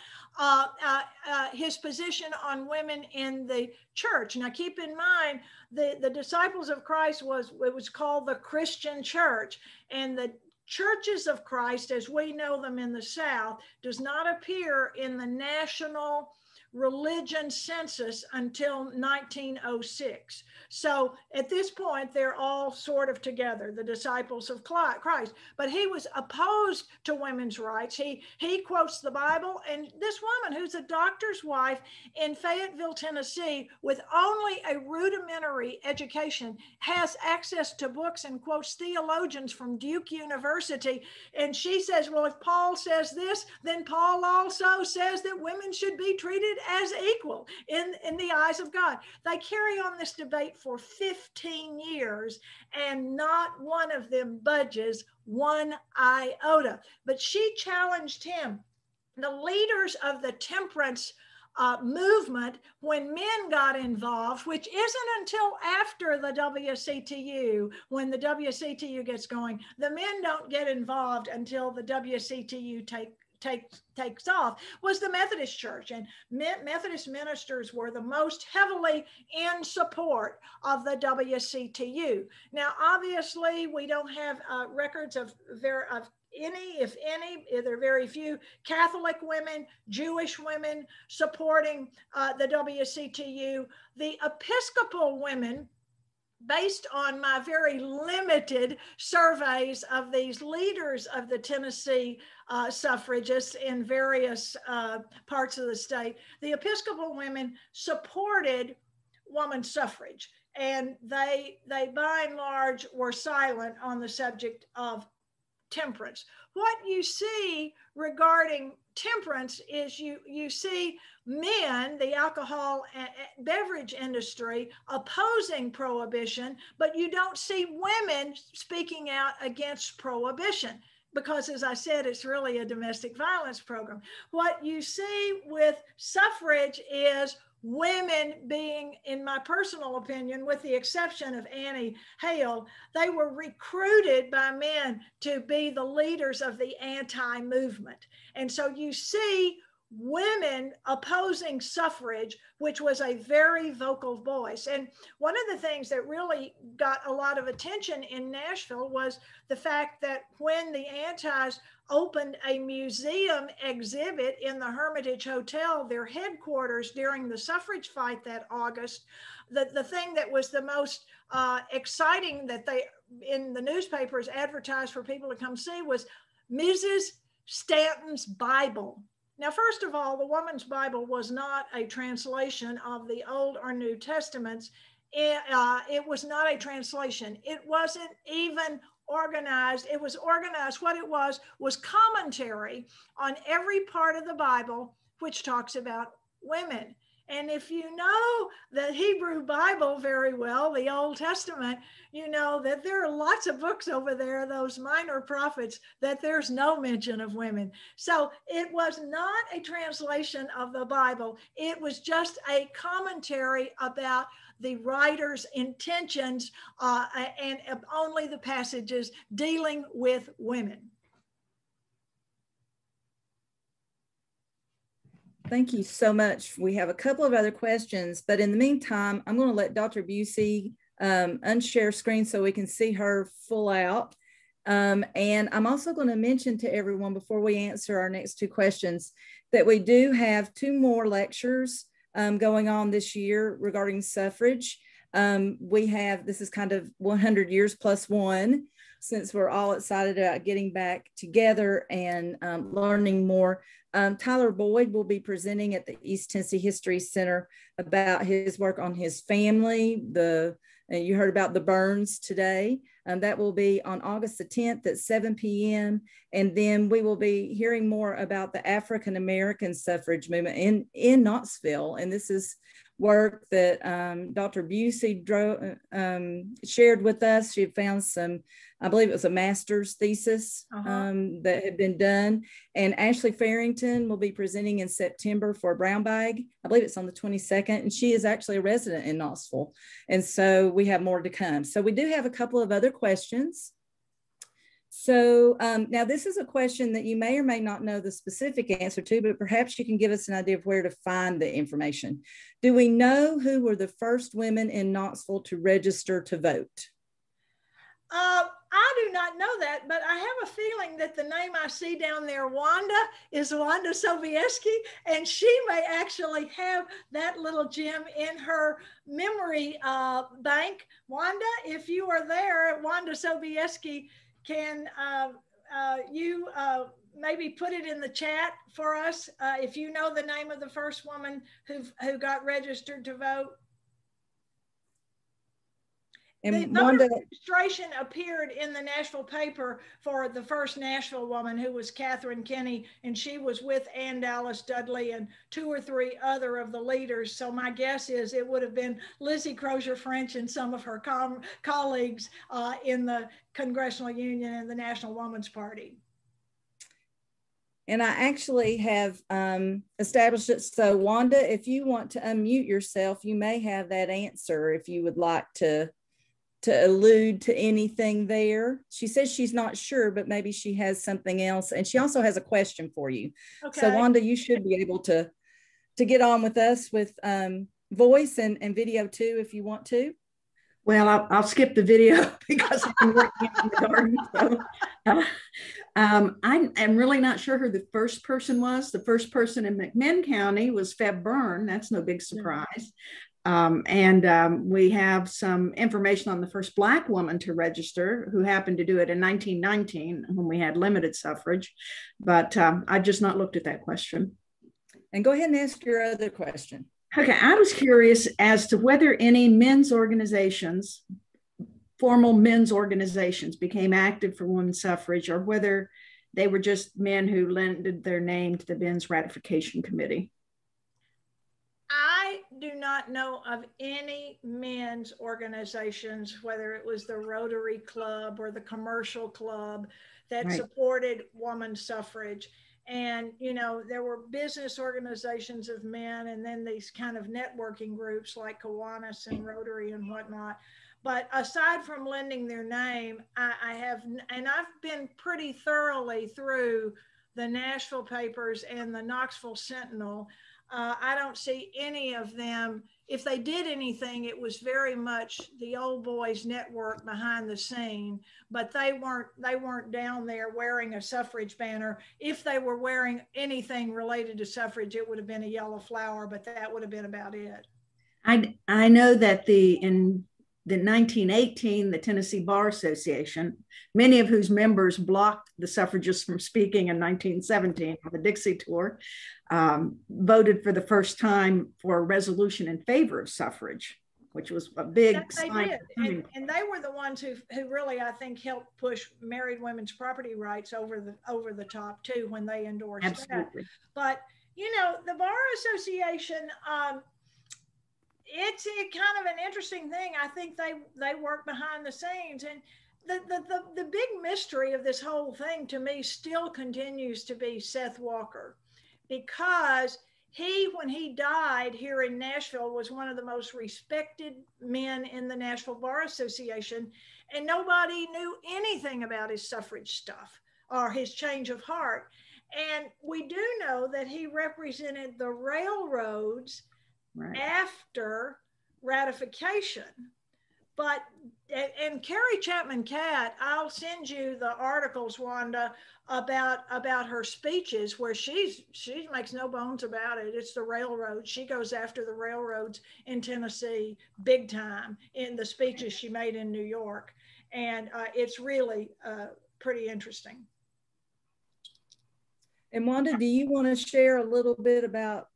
his position on women in the church. Now, keep in mind, the Disciples of Christ was called the Christian church, and the Churches of Christ, as we know them in the South, does not appear in the national religion census until 1906. So at this point, they're all sort of together, the Disciples of Christ. But he was opposed to women's rights. He quotes the Bible, and this woman, who's a doctor's wife in Fayetteville, Tennessee, with only a rudimentary education, has access to books and quotes theologians from Duke University. And she says, well, if Paul says this, then Paul also says that women should be treated as equal in the eyes of God. They carry on this debate for 15 years, and not one of them budges one iota. But she challenged him. The leaders of the temperance movement, when men got involved, which isn't until after the WCTU, when the WCTU gets going, the men don't get involved until the WCTU takes off, was the Methodist Church. And Methodist ministers were the most heavily in support of the WCTU. Now, obviously, we don't have records of any, if any, there are very few Catholic women, Jewish women supporting the WCTU. The Episcopal women, based on my very limited surveys of these leaders of the Tennessee suffragists in various parts of the state, the Episcopal women supported women's suffrage, and they by and large were silent on the subject of temperance. What you see regarding temperance is you see men, the alcohol and beverage industry, opposing prohibition, but you don't see women speaking out against prohibition, because, as I said, it's really a domestic violence program. What you see with suffrage is women being, in my personal opinion, with the exception of Annie Hale, they were recruited by men to be the leaders of the anti-movement. And so you see women opposing suffrage, which was a very vocal voice. And one of the things that really got a lot of attention in Nashville was the fact that when the Antis opened a museum exhibit in the Hermitage Hotel, their headquarters, during the suffrage fight that August, the thing that was the most exciting that they in the newspapers advertised for people to come see was Mrs. Stanton's Bible. Now, first of all, the woman's Bible was not a translation of the Old or New Testaments. It was not a translation. It wasn't even organized. It was organized. What it was commentary on every part of the Bible which talks about women. And if you know the Hebrew Bible very well, the Old Testament, you know that there are lots of books over there, those minor prophets, that there's no mention of women. So it was not a translation of the Bible. It was just a commentary about the writer's intentions and only the passages dealing with women. Thank you so much. We have a couple of other questions, but in the meantime, I'm going to let Dr. Bucy unshare screen so we can see her full out. And I'm also going to mention to everyone before we answer our next two questions that we do have 2 more lectures going on this year regarding suffrage. This is kind of 100 years plus one, since we're all excited about getting back together and learning more. Tyler Boyd will be presenting at the East Tennessee History Center about his work on his family. You heard about the Burns today. That will be on August the 10th at 7 p.m. And then we will be hearing more about the African-American suffrage movement in Knoxville. And this is work that Dr. Bucy shared with us. She found some, I believe it was a master's thesis that had been done. And Ashley Farrington will be presenting in September for Brown Bag. I believe it's on the 22nd. And she is actually a resident in Knoxville. And so we have more to come. So we do have a couple of other questions. So now this is a question that you may or may not know the specific answer to, but perhaps you can give us an idea of where to find the information. Do we know who were the first women in Knoxville to register to vote? I do not know that, but I have a feeling that the name I see down there, Wanda, is Wanda Sobieski, and she may actually have that little gem in her memory bank. Wanda, if you are there, Wanda Sobieski, can you maybe put it in the chat for us if you know the name of the first woman who got registered to vote? And the voter registration appeared in the Nashville paper for the first Nashville woman, who was Catherine Kinney, and she was with Ann Dallas Dudley and 2 or 3 other of the leaders. So my guess is it would have been Lizzie Crozier French and some of her colleagues in the Congressional Union and the National Woman's Party. And I actually have established it. So Wanda, if you want to unmute yourself, you may have that answer if you would like to allude to anything there. She says she's not sure, but maybe she has something else. And she also has a question for you. Okay. So Wanda, you should be able to get on with us with voice and video too, if you want to. Well, I'll skip the video because I'm working in the garden. So, I'm really not sure who the first person was. The first person in McMinn County was Feb Byrne. That's no big surprise. We have some information on the first Black woman to register, who happened to do it in 1919 when we had limited suffrage. But I just not looked at that question. And go ahead and ask your other question. Okay, I was curious as to whether any men's organizations, formal men's organizations, became active for women's suffrage, or whether they were just men who lended their name to the men's ratification committee. I do not know of any men's organizations, whether it was the Rotary Club or the Commercial Club, that supported women's suffrage. And, you know, there were business organizations of men, and then these kind of networking groups like Kiwanis and Rotary and whatnot. But aside from lending their name, I have, and I've been pretty thoroughly through the Nashville papers and the Knoxville Sentinel. I don't see any of them. If they did anything, it was very much the old boys network behind the scene, but they weren't down there wearing a suffrage banner. If they were wearing anything related to suffrage, it would have been a yellow flower, but that would have been about it. I know that in the 1918, the Tennessee Bar Association, many of whose members blocked the suffragists from speaking in 1917 on the Dixie tour, voted for the first time for a resolution in favor of suffrage, which was a big sign. And they were the ones who really, I think, helped push married women's property rights over the top too when they endorsed Absolutely. that. But you know, the Bar Association, it's kind of an interesting thing. I think they work behind the scenes, and the big mystery of this whole thing to me still continues to be Seth Walker, because when he died here in Nashville, was one of the most respected men in the Nashville Bar Association, and nobody knew anything about his suffrage stuff or his change of heart. And we do know that he represented the railroads after ratification. But, and Carrie Chapman Catt, I'll send you the articles, Wanda, about her speeches, where she makes no bones about it. It's the railroads. She goes after the railroads in Tennessee big time in the speeches she made in New York. And it's really pretty interesting. And Wanda, do you want to share a little bit about,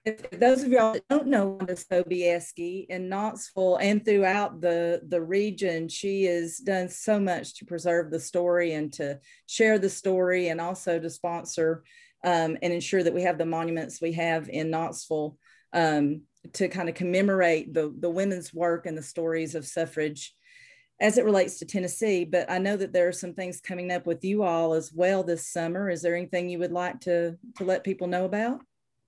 if those of y'all that don't know Wanda Sobieski in Knoxville and throughout the region, she has done so much to preserve the story and to share the story, and also to sponsor and ensure that we have the monuments we have in Knoxville to kind of commemorate the women's work and the stories of suffrage as it relates to Tennessee. But I know that there are some things coming up with you all as well this summer. Is there anything you would like to let people know about?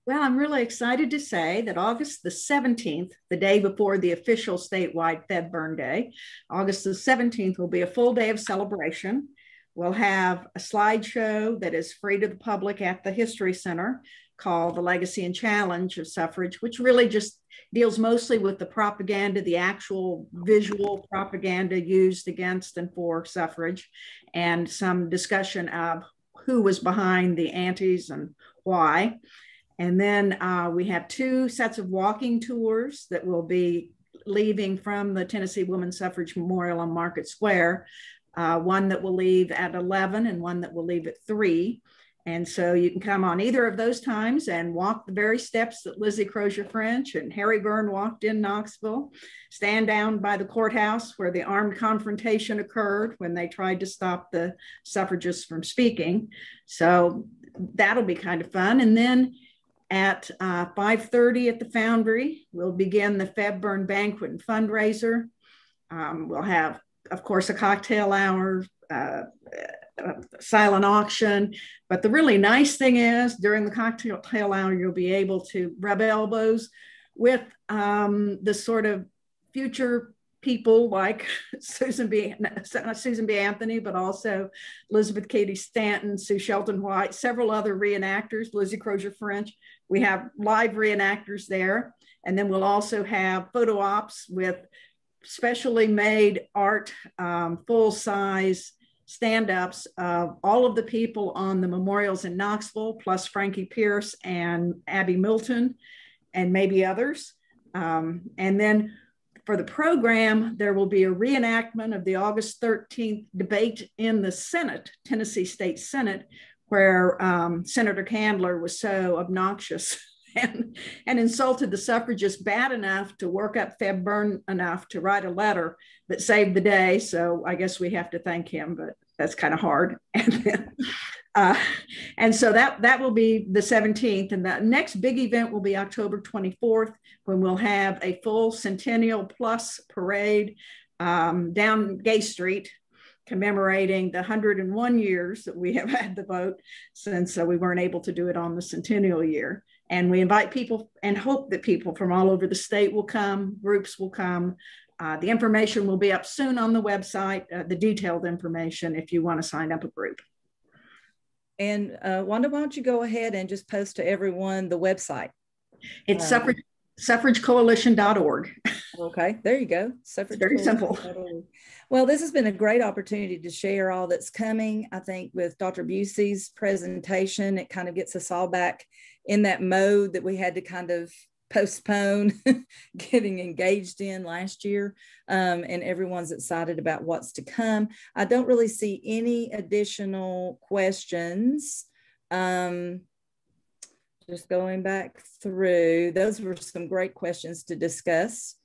Well, I'm really excited to say that August the 17th, the day before the official statewide Fed Burn Day, August the 17th will be a full day of celebration. We'll have a slideshow that is free to the public at the History Center called The Legacy and Challenge of Suffrage, which really just deals mostly with the propaganda, the actual visual propaganda used against and for suffrage, and some discussion of who was behind the antis and why. And then we have 2 sets of walking tours that will be leaving from the Tennessee Women's Suffrage Memorial on Market Square, one that will leave at 11 and one that will leave at 3. And so you can come on either of those times and walk the very steps that Lizzie Crozier French and Harry Byrne walked in Knoxville, stand down by the courthouse where the armed confrontation occurred when they tried to stop the suffragists from speaking. So that'll be kind of fun. And then at 5:30 at the Foundry, we'll begin the Feb Burn Banquet and Fundraiser. We'll have, of course, a cocktail hour, silent auction. But the really nice thing is, during the cocktail hour, you'll be able to rub elbows with the sort of future people like Susan B. Anthony, but also Elizabeth Cady Stanton, Sue Shelton White, several other reenactors, Lizzie Crozier French. We have live reenactors there. And then we'll also have photo ops with specially made art, full-size stand-ups of all of the people on the memorials in Knoxville, plus Frankie Pierce and Abby Milton, and maybe others. And then for the program, there will be a reenactment of the August 13th debate in the Senate, Tennessee State Senate, where Senator Candler was so obnoxious and insulted the suffragists bad enough to work up Feb Burn enough to write a letter that saved the day. So I guess we have to thank him, but that's kind of hard. And so that will be the 17th. And the next big event will be October 24th, when we'll have a full Centennial Plus parade down Gay Street, commemorating the 101 years that we have had the vote since we weren't able to do it on the centennial year. And we invite people and hope that people from all over the state will come, groups will come. The information will be up soon on the website, the detailed information if you want to sign up a group. And Wanda, why don't you go ahead and just post to everyone the website? It's suffragecoalition.org. Okay, there you go. Suffrage very simple. Well, this has been a great opportunity to share all that's coming. I think with Dr. Bucy's presentation, it kind of gets us all back in that mode that we had to kind of postpone getting engaged in last year, and everyone's excited about what's to come. I don't really see any additional questions. Just going back through, those were some great questions to discuss.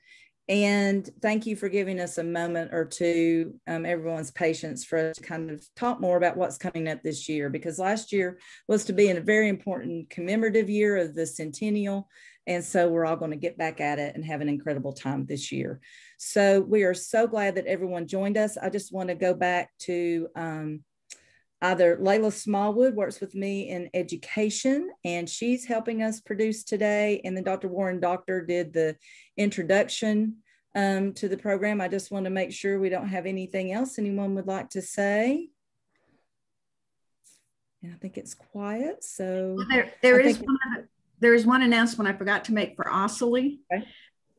And thank you for giving us a moment or two, everyone's patience, for us to kind of talk more about what's coming up this year, because last year was to be a very important commemorative year of the centennial. And so we're all going to get back at it and have an incredible time this year. So we are so glad that everyone joined us. I just want to go back to either Layla Smallwood works with me in education, and she's helping us produce today. And then Dr. Warren Doctor did the introduction to the program. I just want to make sure we don't have anything else anyone would like to say. And I think it's quiet. So well, there is one announcement I forgot to make for Ossoli. Okay.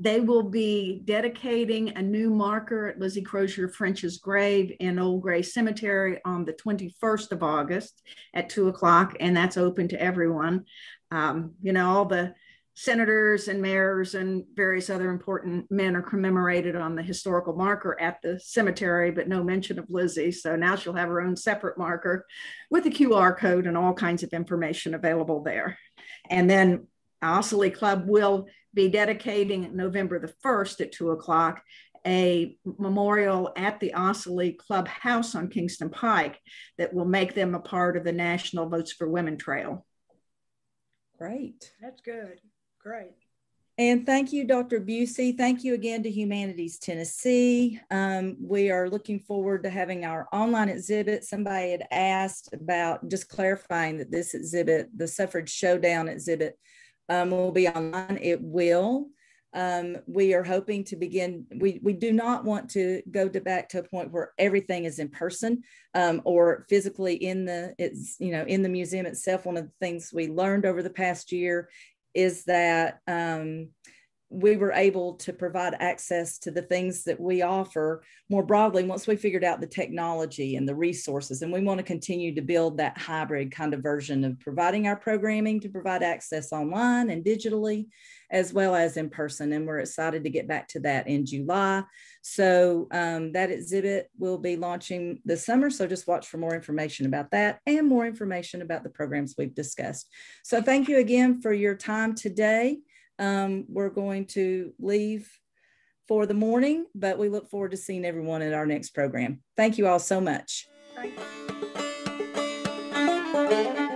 They will be dedicating a new marker at Lizzie Crozier French's grave in Old Gray Cemetery on the 21st of August at 2 o'clock, and that's open to everyone. You know, all the senators and mayors and various other important men are commemorated on the historical marker at the cemetery, but no mention of Lizzie. So now she'll have her own separate marker with a QR code and all kinds of information available there. And then Ossoli Club will be dedicating November the 1st at 2 o'clock a memorial at the Ossoli Clubhouse on Kingston Pike that will make them a part of the National Votes for Women Trail. Great. That's good. Great. And thank you, Dr. Bucy. Thank you again to Humanities Tennessee. We are looking forward to having our online exhibit. Somebody had asked about just clarifying that this exhibit, the Suffrage Showdown exhibit, will be online. It will. We are hoping to begin. We do not want to go back to a point where everything is in person or physically in the museum itself. One of the things we learned over the past year is that we were able to provide access to the things that we offer more broadly once we figured out the technology and the resources. And we want to continue to build that hybrid kind of version of providing our programming to provide access online and digitally, as well as in person. And we're excited to get back to that in July. So that exhibit will be launching this summer. So just watch for more information about that and more information about the programs we've discussed. So thank you again for your time today. We're going to leave for the morning, but we look forward to seeing everyone at our next program. Thank you all so much. Thank you.